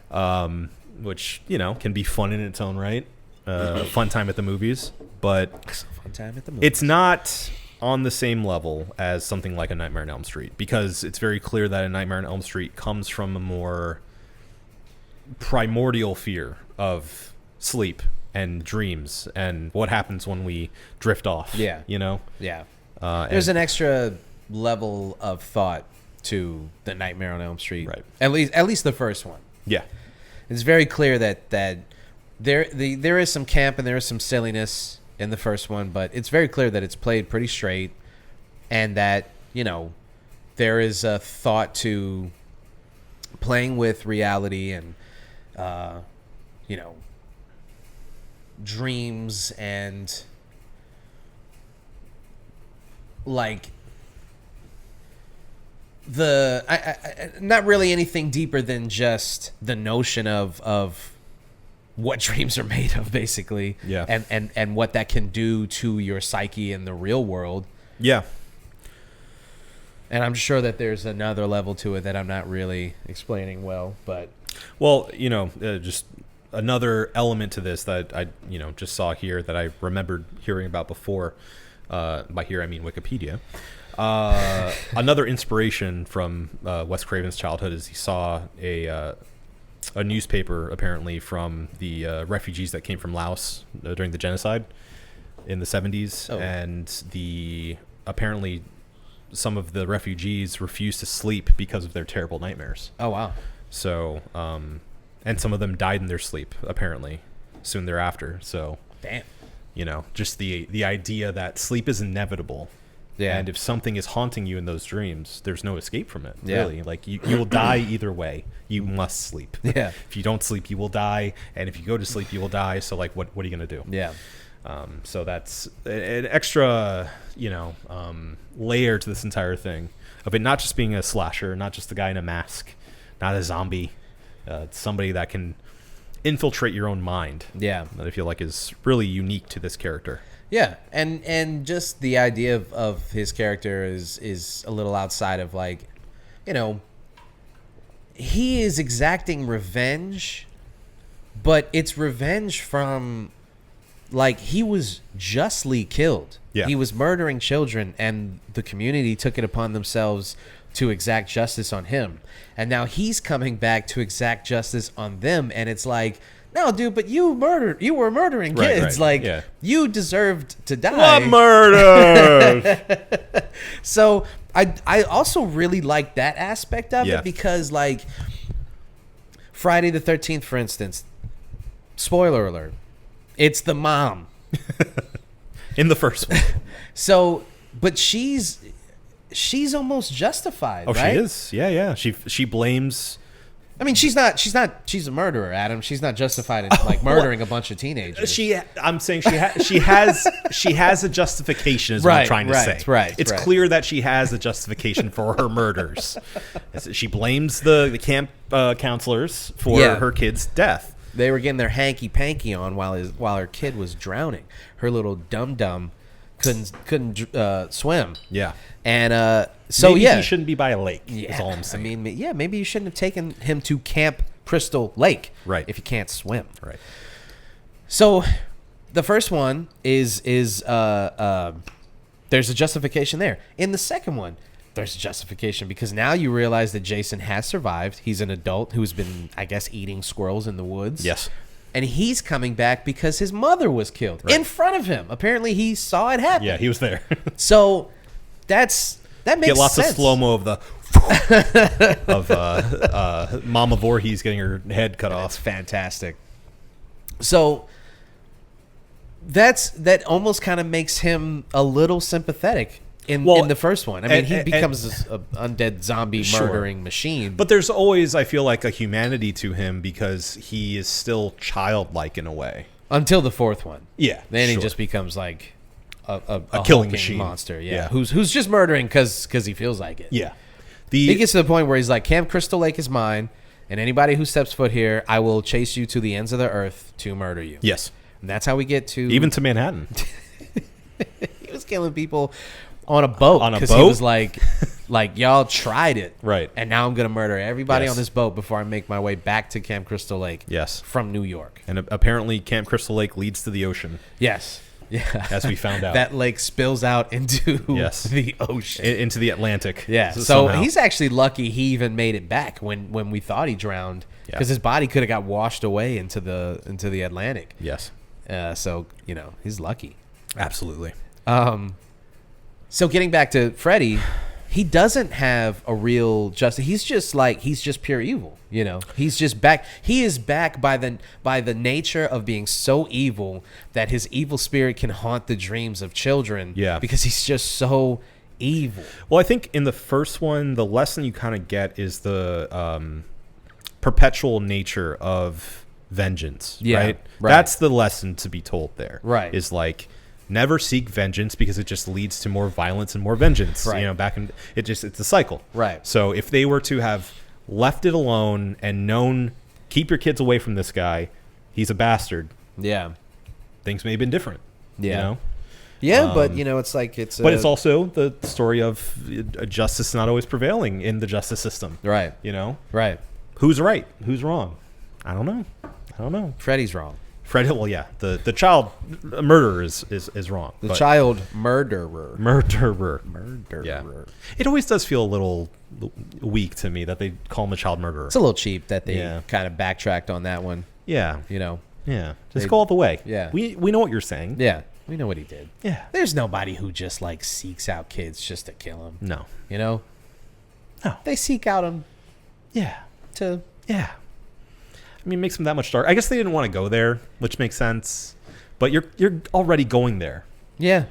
Which, can be fun in its own right. Fun time at the movies. But Fun time at the movie. it's not on the same level as something like A Nightmare on Elm Street, because it's very clear that A Nightmare on Elm Street comes from a more primordial fear of sleep and dreams and what happens when we drift off. Yeah. Yeah. There's an extra level of thought to the Nightmare on Elm Street. Right. At least the first one. Yeah. It's very clear that there is some camp and there is some silliness in the first one, but it's very clear that it's played pretty straight, and that there is a thought to playing with reality and dreams and like not really anything deeper than just the notion of what dreams are made of, basically. Yeah. And what that can do to your psyche in the real world. Yeah. And I'm sure that there's another level to it that I'm not really explaining well, but Well, just another element to this that I just saw here that I remembered hearing about before. By here I mean Wikipedia. Another inspiration from Wes Craven's childhood is he saw a newspaper apparently from the refugees that came from Laos during the genocide in the 70s, and apparently some of the refugees refused to sleep because of their terrible nightmares. oh wow. So, and some of them died in their sleep apparently soon thereafter. So, Damn. Just the idea that sleep is inevitable. Yeah. And if something is haunting you in those dreams, there's no escape from it. Yeah. Really. Like you will die either way. You must sleep. Yeah. If you don't sleep, you will die. And if you go to sleep, you will die. So like, what are you going to do? Yeah. So that's an extra, layer to this entire thing of it not just being a slasher, not just a guy in a mask, not a zombie. It's somebody that can infiltrate your own mind. Yeah. That I feel like is really unique to this character. Yeah, and just the idea of his character is a little outside of like, he is exacting revenge, but it's revenge from like he was justly killed. Yeah. He was murdering children, and the community took it upon themselves to exact justice on him. And now he's coming back to exact justice on them, and it's like no, dude, but you were murdering Right, kids. right, Like, yeah. you deserved to die. What murder? So I also really like that aspect of Yeah. it because, like, Friday the 13th, for instance, spoiler alert, it's the mom. In the first one. So, but she's almost justified, Oh, right? she is. Yeah. She blames. I mean, she's a murderer, Adam. She's not justified in like murdering a bunch of teenagers. I'm saying she has a justification. Is what I'm trying to say. Right. It's clear that she has a justification for her murders. She blames the camp counselors for her kid's death. They were getting their hanky panky on while her kid was drowning. Her little dum couldn't swim. Yeah. And so Maybe he shouldn't be by a lake. Is all I'm saying. I mean, yeah, maybe you shouldn't have taken him to Camp Crystal Lake, Right? If you can't swim, Right. So, the first one is there's a justification there. In the second one, there's a justification because now you realize that Jason has survived. He's an adult who's been, I guess, eating squirrels in the woods. Yes. And he's coming back because his mother was killed in front of him. Apparently, he saw it happen. Yeah, he was there. So that makes Get lots sense. of slow mo of the of Mama Voorhees getting her head cut That's off. fantastic. So that almost kind of makes him a little sympathetic in the first one. I mean, he becomes this undead zombie murdering machine. But there's always, I feel like, a humanity to him because he is still childlike in a way. Until the fourth one. Yeah, Then he sure. just becomes like a killing hulking machine monster. Yeah. Yeah. Who's just murdering because he feels like it. Yeah. He gets to the point where he's like, Camp Crystal Lake is mine, and anybody who steps foot here, I will chase you to the ends of the earth to murder you. Yes. And that's how we get to... Even to Manhattan. He was killing people on a boat. On a Because he boat? was like, y'all tried it. Right. And now I'm going to murder everybody Yes. on this boat before I make my way back to Camp Crystal Lake. Yes. From New York. And apparently Camp Crystal Lake leads to the ocean. Yes. Yeah. As we found out. That lake spills out into the ocean. Into the Atlantic. Yeah. So somehow. he's actually lucky he even made it back when we thought he drowned. Because his body could have got washed away into the Atlantic. Yes. So, he's lucky. Absolutely. So getting back to Freddy, he doesn't have a real justice. He's just pure evil. He's just back. He is back by the nature of being so evil that his evil spirit can haunt the dreams of children. Yeah. Because he's just so evil. Well, I think in the first one, the lesson you kind of get is the perpetual nature of vengeance. Yeah, right? right. That's the lesson to be told there. Right. Is like, never seek vengeance because it just leads to more violence and more vengeance. Right. It's a cycle. Right. So if they were to have left it alone and known, keep your kids away from this guy, he's a bastard, Yeah. things may have been different. Yeah. Yeah, but it's like But it's also the story of justice not always prevailing in the justice system. right. Right. Who's right? Who's wrong? I don't know. Freddy's wrong. Fred, well, yeah, the child murderer is wrong. The but child murderer. murderer. Murderer. Yeah. It always does feel a little weak to me that they call him a child murderer. It's a little cheap that they Yeah. kind of backtracked on that one. Yeah. Yeah. Just go all the way. Yeah. We know what you're saying. Yeah. We know what he did. Yeah. There's nobody who just like seeks out kids just to kill them. No. No. They seek out them Yeah. to. Yeah. I mean, it makes them that much darker. I guess they didn't want to go there, which makes sense. But you're already going there. Yeah.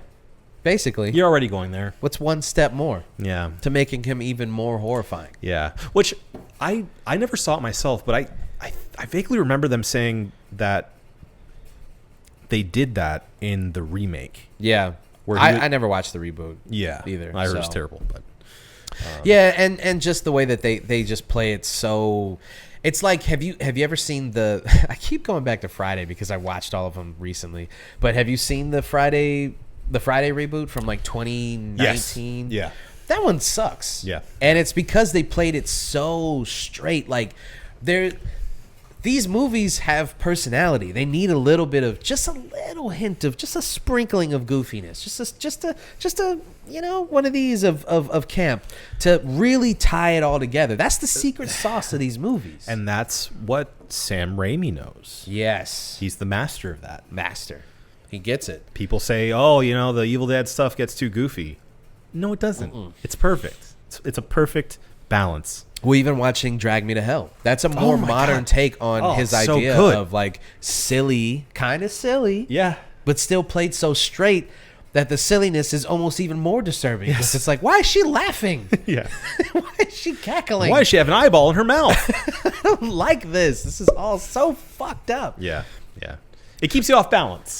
Basically. You're already going there. What's one step more Yeah. to making him even more horrifying? Yeah. Which I never saw it myself, but I vaguely remember them saying that they did that in the remake. Yeah. Where I never watched the reboot. Yeah. Either. I heard it's so. terrible, but Yeah, and just the way that they just play it so. It's like, have you ever seen the? I keep going back to Friday because I watched all of them recently. But have you seen the Friday reboot from like 2019? Yes. Yeah. That one sucks. Yeah. And it's because they played it so straight. Like these movies have personality. They need a little bit of, just a little hint of, just a sprinkling of goofiness, just a one of these of camp to really tie it all together. That's the secret sauce of these movies. And that's what Sam Raimi knows. Yes, He's the master of that. master. He gets it. People say, oh, the Evil Dead stuff gets too goofy. No, it doesn't. It's perfect. It's a perfect balance. Well, even watching Drag Me to Hell, that's a more my modern God. take on his so idea good. of like silly, kind of silly, Yeah. but still played so straight that the silliness is almost even more disturbing. Yes. 'Cause it's like, why is she laughing? Yeah. Why is she cackling? Why does she have an eyeball in her mouth? I don't like this. This is all so fucked up. Yeah. Yeah. It keeps you off balance.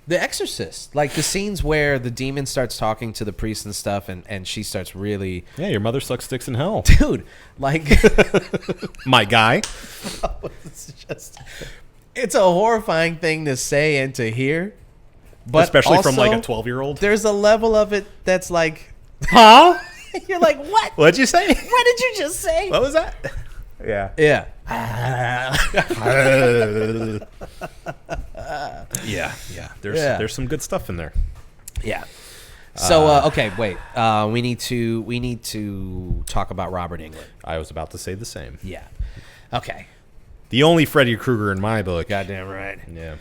The Exorcist, like the scenes where the demon starts talking to the priest and stuff, and she starts really, Yeah, your mother sucks dicks in hell. dude, like, My guy. it's a horrifying thing to say and to hear, but Especially from like a also, 12-year-old. There's a level of it that's like, Huh? you're like, what? What'd you say? What did you just say? What was that? Yeah. Yeah. Yeah. Yeah. Yeah. There's some good stuff in there. Yeah. So okay, wait. We need to talk about Robert Englund. I was about to say the same. Yeah. Okay. The only Freddy Krueger in my book. Goddamn right. Yeah.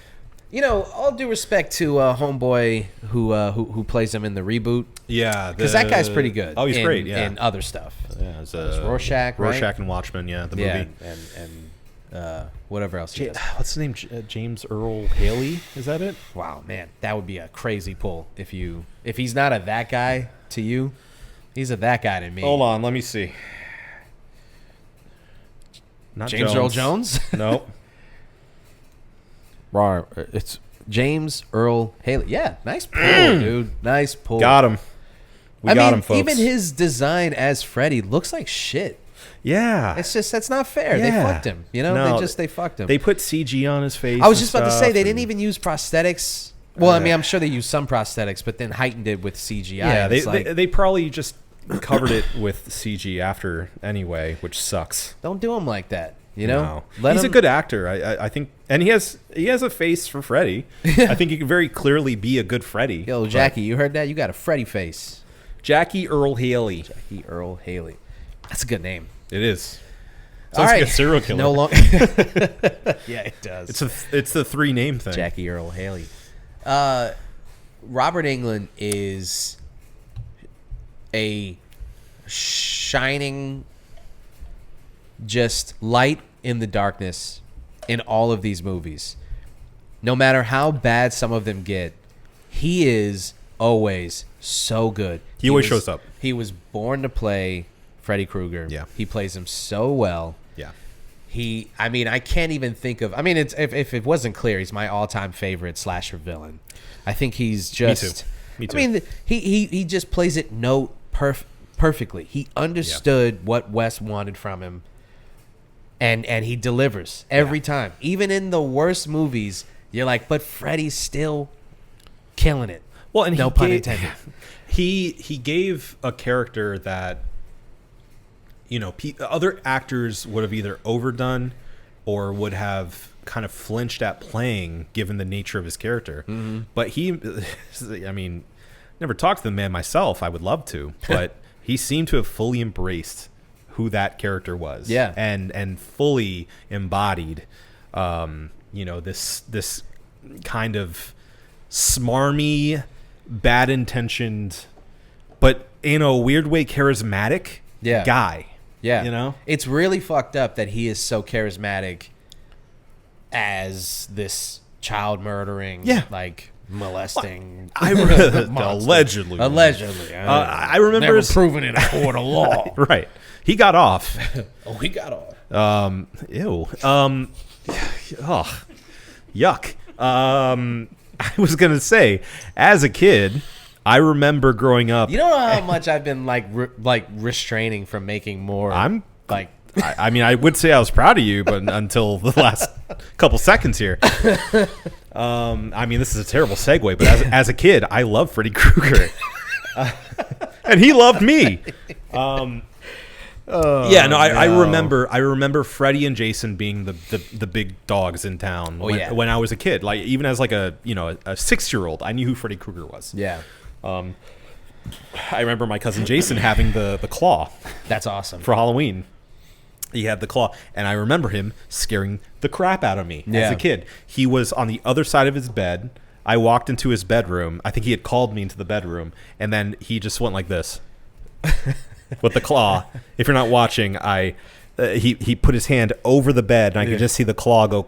All due respect to homeboy who plays him in the reboot, Yeah. because that guy's pretty good. Oh, he's great. Yeah. And other stuff. Yeah, it's Rorschach, right? Rorschach and Watchmen. Yeah, the movie. and whatever else he does. What's his name? James Earl Haley. Is that it? Wow, man, that would be a crazy pull if he's not a that guy to you, he's a that guy to me. Hold on, let me see. Not James Earl Jones? Nope. It's James Earl Haley. Yeah, nice pull, dude. Nice pull. Got him. We got him, folks. Even his design as Freddy looks like shit. Yeah. It's just, that's not fair. They Yeah. fucked him. No, they fucked him. They put CG on his face. I was and just about to say stuff, they didn't and- even use prosthetics. Well, I mean, I'm sure they used some prosthetics, but then heightened it with CGI. Yeah, It's like, they probably just covered it with CG after anyway, which sucks. don't do him like that. No. Let He's him, a good actor. I think, and he has a face for Freddy. I think he can very clearly be a good Freddy. Yo, but- Jackie, you heard that? You got a Freddy face. Jackie Earl Haley. Jackie Earl Haley. That's a good name. It is. All Sounds right. like a serial killer. No longer. Yeah, it does. It's the 3-name thing. Jackie Earl Haley. Robert Englund is a shining just light in the darkness in all of these movies. No matter how bad some of them get, he is always so good. He always shows up. He was born to play Freddy Krueger. Yeah. He plays him so well. Yeah. I can't even think of. I mean, it's if it wasn't clear, he's my all-time favorite slasher villain. I think he's just. Me too. I mean, he just plays it perfectly. He understood what Wes wanted from him, and he delivers every time. Even in the worst movies, you're like, but Freddy's still killing it. Well, and no pun intended. He gave a character that other actors would have either overdone or would have kind of flinched at playing given the nature of his character. Mm-hmm. But never talked to the man myself. I would love to, but he seemed to have fully embraced who that character was. Yeah. And fully embodied, this kind of smarmy, bad intentioned, but in a weird way charismatic guy. Yeah. It's really fucked up that he is so charismatic as this child murdering, molesting. Allegedly. I remember never proven in a court of law. Right. He got off. Oh, he got off. Ew. Yuck. I was going to say, as a kid, I remember growing up. You don't know how much I've been restraining from making more. I would say I was proud of you, but until the last couple seconds here. This is a terrible segue, but as a kid, I loved Freddy Krueger. And he loved me. Yeah, no, I remember Freddy and Jason being the big dogs in town when I was a kid. Like even as like a 6-year-old, I knew who Freddy Krueger was. Yeah. I remember my cousin Jason having the claw That's awesome. for Halloween. He had the claw, and I remember him scaring the crap out of me as a kid. He was on the other side of his bed. I walked into his bedroom. I think he had called me into the bedroom, and then he just went like this with the claw. If you're not watching, he put his hand over the bed, and I could just see the claw go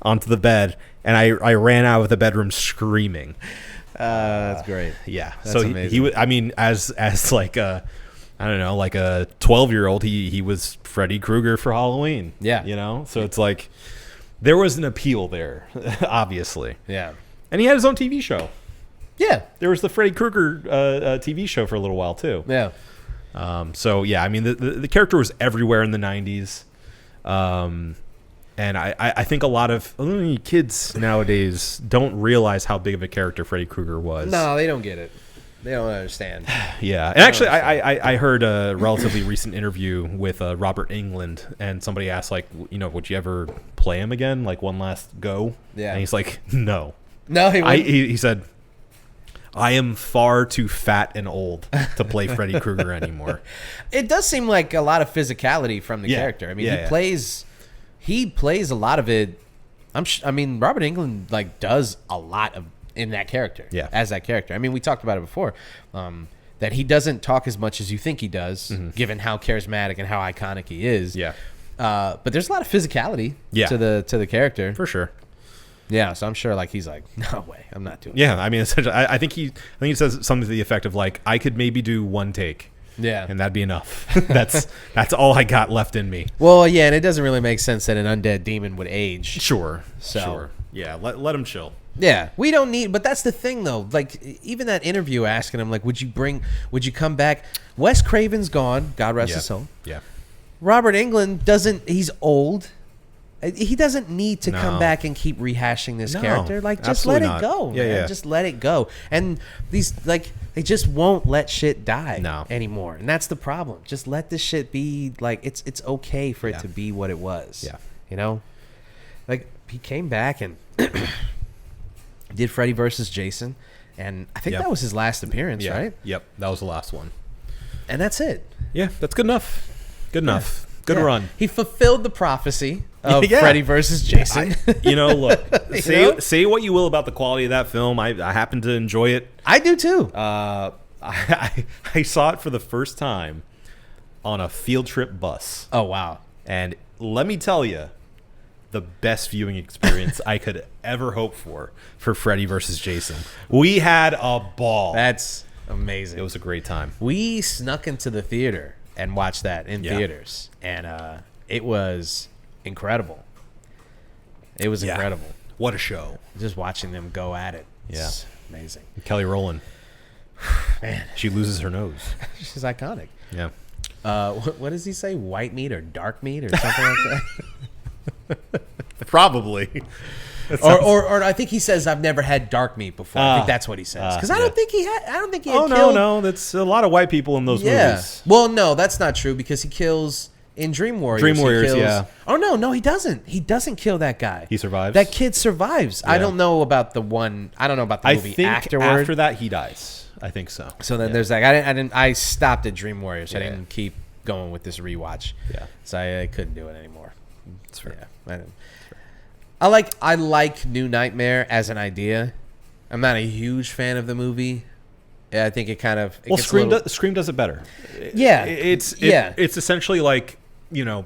onto the bed, and I ran out of the bedroom screaming. That's great. Yeah, That's so amazing. he was. I mean, as like a, I don't know, like a 12-year-old, he was Freddy Krueger for Halloween. Yeah. So it's like there was an appeal there, obviously. Yeah. And he had his own TV show. Yeah. There was the Freddy Krueger TV show for a little while too. Yeah. So yeah, I mean the character was everywhere in the 90s. And I think a lot of kids nowadays don't realize how big of a character Freddy Krueger was. No, they don't get it. They don't understand. Yeah, and actually, I heard a relatively recent interview with Robert Englund, and somebody asked, like, would you ever play him again, like one last go? Yeah. And he's like, no. No, he wouldn't. He said, I am far too fat and old to play Freddy Krueger anymore. It does seem like a lot of physicality from the character. I mean, he plays a lot of it. I mean, Robert Englund like does a lot of in that character. Yeah. As that character. I mean, we talked about it before. That he doesn't talk as much as you think he does, given how charismatic and how iconic he is. Yeah. But there's a lot of physicality to the character. For sure. Yeah, so I'm sure like he's like, no way, I'm not doing Yeah, I mean, essentially, I think he says something to the effect of like, I could maybe do one take. Yeah. And that'd be enough. That's all I got left in me. Well, yeah, and it doesn't really make sense that an undead demon would age. Sure. So. Sure. Yeah, let him chill. Yeah, we don't need, but that's the thing though. Like even that interview asking him, like, would you come back? Wes Craven's gone, God rest his soul. Yeah. Robert Englund he's old. He doesn't need to come back and keep rehashing this character. Like, just let it go. Yeah, man. yeah. Just let it go. And these, like, they just won't let shit die anymore. And that's the problem. Just let this shit be, like, it's okay for it to be what it was. Yeah. You know? Like, he came back and did Freddy versus Jason. And I think that was his last appearance, right? Yep, that was the last one. And that's it. Yeah, that's good enough. Good enough. Good run. He fulfilled the prophecy of Freddy versus Jason. Look, say what you will about the quality of that film. I happen to enjoy it. I do too. I saw it for the first time on a field trip bus. Oh, wow. And let me tell you, the best viewing experience I could ever hope for Freddy versus Jason. We had a ball. That's amazing. It was a great time. We snuck into the theater and watched that in theaters, and it was incredible. It was incredible. What a show. Just watching them go at it. It's amazing. Kelly Rowland. Man. She loses her nose. She's iconic. Yeah. What does he say? White meat or dark meat or something like that? Probably. Or I think he says, I've never had dark meat before. I think that's what he says. Because I don't think he had killed. No. That's a lot of white people in those movies. Well, no, that's not true because he kills in Dream Warriors. Dream Warriors, Oh, no, he doesn't. He doesn't kill that guy. He survives? That kid survives. I don't know about the one. I don't know about the movie I think afterward. after that, he dies. I think so. So then there's like, I stopped at Dream Warriors. I didn't keep going with this rewatch. Yeah. So I couldn't do it anymore. That's fair. Yeah. I like New Nightmare as an idea. I'm not a huge fan of the movie. I think it kind of Scream does it better. Yeah, it's essentially like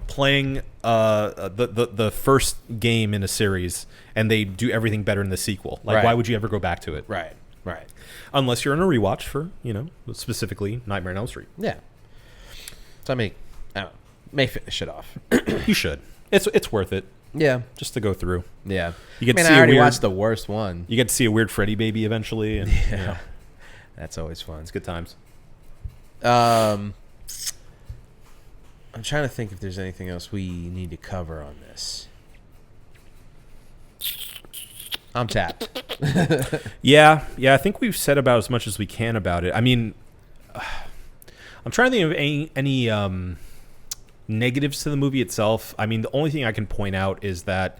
playing the first game in a series, and they do everything better in the sequel. Like, why would you ever go back to it? Right. Unless you're in a rewatch for specifically Nightmare on Elm Street. Yeah. So I may finish it off. You should. It's worth it. Yeah, just to go through. Yeah, you get to see I already watched the worst one. You get to see a weird Freddy baby eventually, and that's always fun. It's good times. I'm trying to think if there's anything else we need to cover on this. I'm tapped. Yeah. I think we've said about as much as we can about it. I mean, I'm trying to think of any negatives to the movie itself. I mean, the only thing I can point out is that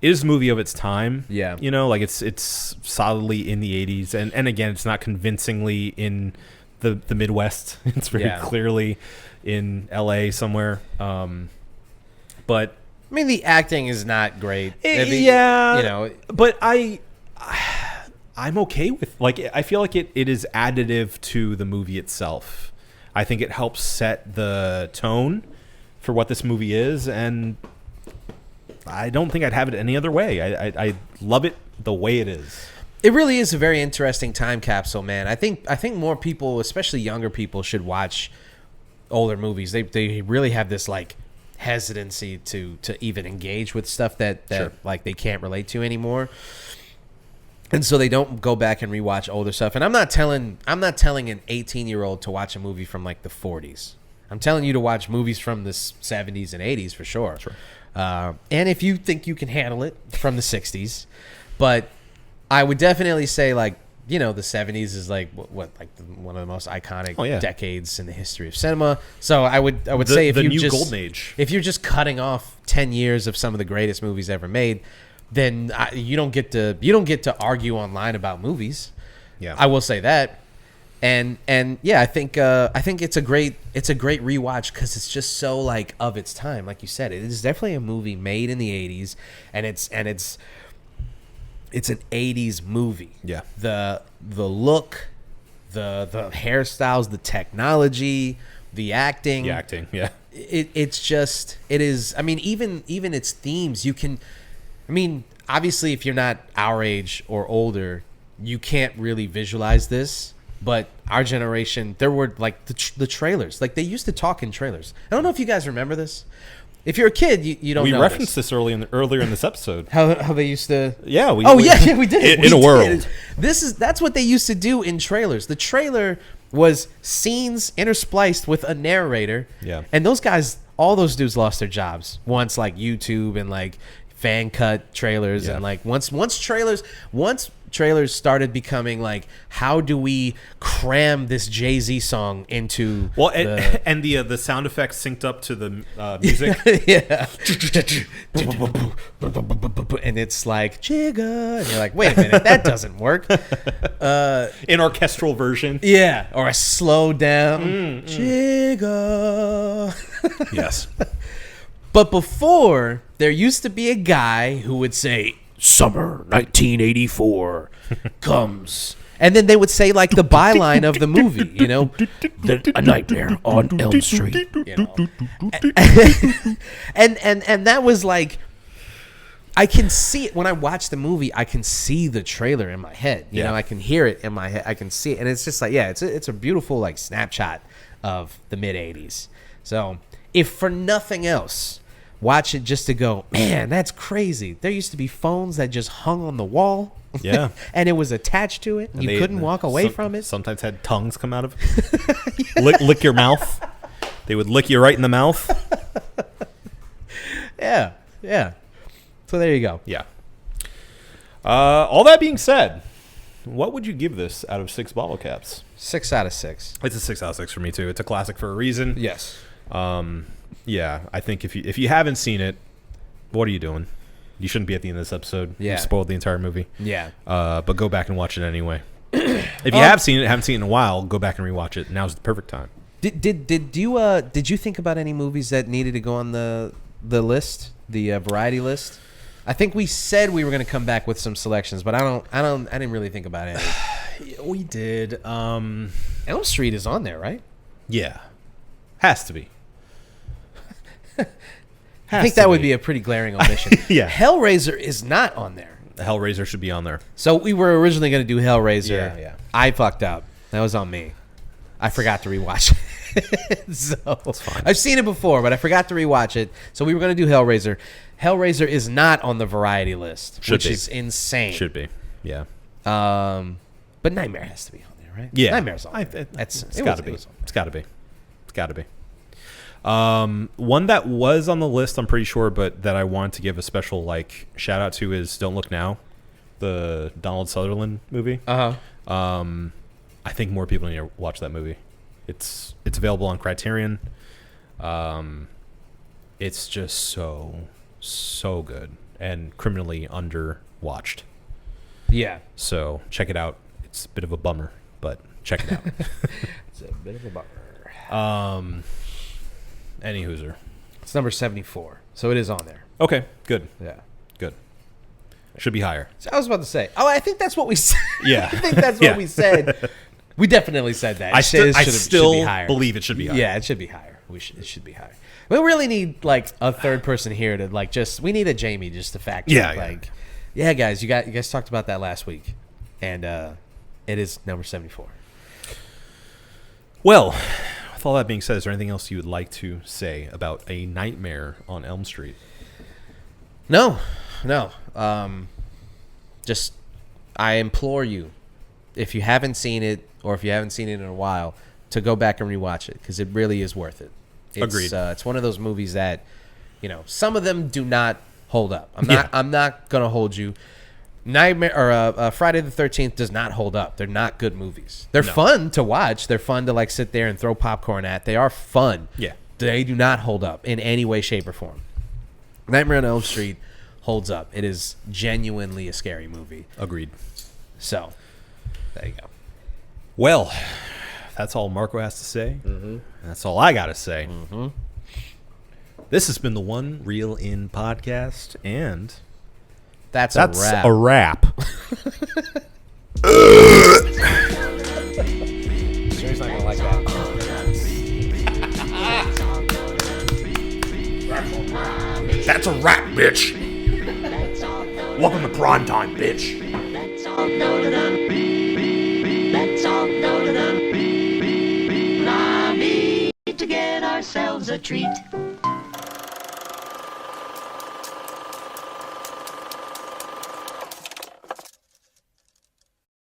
it is a movie of its time. Yeah. You know, like it's solidly in the 80s. And again, it's not convincingly in the Midwest. It's very clearly in LA somewhere. But I mean, the acting is not great. Yeah. You know, but I'm okay with, like, I feel like it is additive to the movie itself. I think it helps set the tone for what this movie is, and I don't think I'd have it any other way. I love it the way it is. it really is a very interesting time capsule, man. I think more people, especially younger people, should watch older movies. They really have this like hesitancy to even engage with stuff that Sure. like they can't relate to anymore. And so they don't go back and rewatch older stuff. And I'm not telling an 18-year-old to watch a movie from like the 40s. I'm telling you to watch movies from the 70s and 80s for sure. Sure. And if you think you can handle it, from the 60s. But I would definitely say, like, you know, the 70s is like one of the most iconic decades in the history of cinema. So I would say if the you new just golden age. if you're just cutting off 10 years of some of the greatest movies ever made, then you don't get to argue online about movies. Yeah, I will say that. And yeah, I think it's a great rewatch because it's just so like of its time. Like you said, it is definitely a movie made in the 80s, and it's an 80s movie. Yeah. The look, the hairstyles, the technology, the acting. Yeah. It is. I mean, even its themes, obviously if you're not our age or older, you can't really visualize this. But our generation, there were like the trailers. Like they used to talk in trailers. I don't know if you guys remember this. If you're a kid, you don't know. We referenced this earlier in this episode. How they used to. Yeah. We did. In a world. That's what they used to do in trailers. The trailer was scenes interspliced with a narrator. Yeah. And those guys, all those dudes lost their jobs once like YouTube and like fan cut trailers and like once trailers started becoming like, how do we cram this Jay-Z song into and the sound effects synced up to the music. yeah. And it's like Jigga, and you're like, wait a minute, that doesn't work. In orchestral version. Yeah, or a slow down Jigga. Yes. But before, there used to be a guy who would say, "Summer 1984 comes," and then they would say like the byline of the movie, you know, "A Nightmare on Elm Street," you know, and that was like, I can see it when I watch the movie. I can see the trailer in my head, you know, I can hear it in my head, I can see it, and it's just like, it's a beautiful like snapshot of the mid '80s. So if for nothing else, watch it just to go, man, that's crazy. There used to be phones that just hung on the wall. Yeah. And it was attached to it. And you couldn't walk away from it. Sometimes had tongues come out of it. lick your mouth. They would lick you right in the mouth. Yeah. So there you go. Yeah. All that being said, what would you give this out of 6 bottle caps? 6 out of 6. It's a 6 out of 6 for me too. It's a classic for a reason. Yes. Yeah, I think if you haven't seen it, what are you doing? You shouldn't be at the end of this episode. Yeah. You've spoiled the entire movie. Yeah. But go back and watch it anyway. If you haven't seen it in a while, go back and rewatch it. Now's the perfect time. Did you think about any movies that needed to go on the list, the variety list? I think we said we were going to come back with some selections, but I didn't really think about it. We did. Elm Street is on there, right? Yeah. Has to be. I think that would be a pretty glaring omission. Yeah. Hellraiser is not on there. Hellraiser should be on there. So we were originally going to do Hellraiser. Yeah. I fucked up. That was on me. I forgot to rewatch it. So That's fine. I've seen it before, but I forgot to rewatch it. So we were going to do Hellraiser. Hellraiser is not on the variety list, which is insane. Should be. Yeah. But Nightmare has to be on there, right? Yeah. Nightmare's on there. It's got to be. It's got to be. One that was on the list, I'm pretty sure, but that I wanted to give a special like shout out to is Don't Look Now, the Donald Sutherland movie. Uh-huh. I think more people need to watch that movie. It's available on Criterion. It's just so good and criminally underwatched. Yeah. So check it out. It's a bit of a bummer, but check it out. It's a bit of a bummer. Any hooser. It's number 74, so it is on there. Okay, good. Yeah. Good. Should be higher. So I was about to say, I think that's what we said. Yeah. I think that's what we said. We definitely said that. I It still should be higher. believe it should be higher. Yeah, it should be higher. It should be higher. We really need like a third person here to like we need a Jamie just to fact check. Yeah. Guys, you guys talked about that last week, and it is number 74. Well, with all that being said, is there anything else you would like to say about A Nightmare on Elm Street? No. Just I implore you, if you haven't seen it or if you haven't seen it in a while, to go back and rewatch it because it really is worth it. Agreed. It's one of those movies that, some of them do not hold up. Yeah. I'm not gonna hold you. Nightmare or Friday the 13th does not hold up. They're not good movies. They're fun to watch. They're fun to like sit there and throw popcorn at. They are fun. Yeah. They do not hold up in any way, shape, or form. Nightmare on Elm Street holds up. It is genuinely a scary movie. Agreed. So, there you go. Well, that's all Marco has to say. Mm-hmm. That's all I got to say. Mm-hmm. This has been the One Reel In podcast, and That's that's a a wrap. wrap. Sherry's not gonna like that. That's a wrap, bitch. Welcome to prime time, bitch. Let's all go to the Let's all go to the lobby to get ourselves a treat.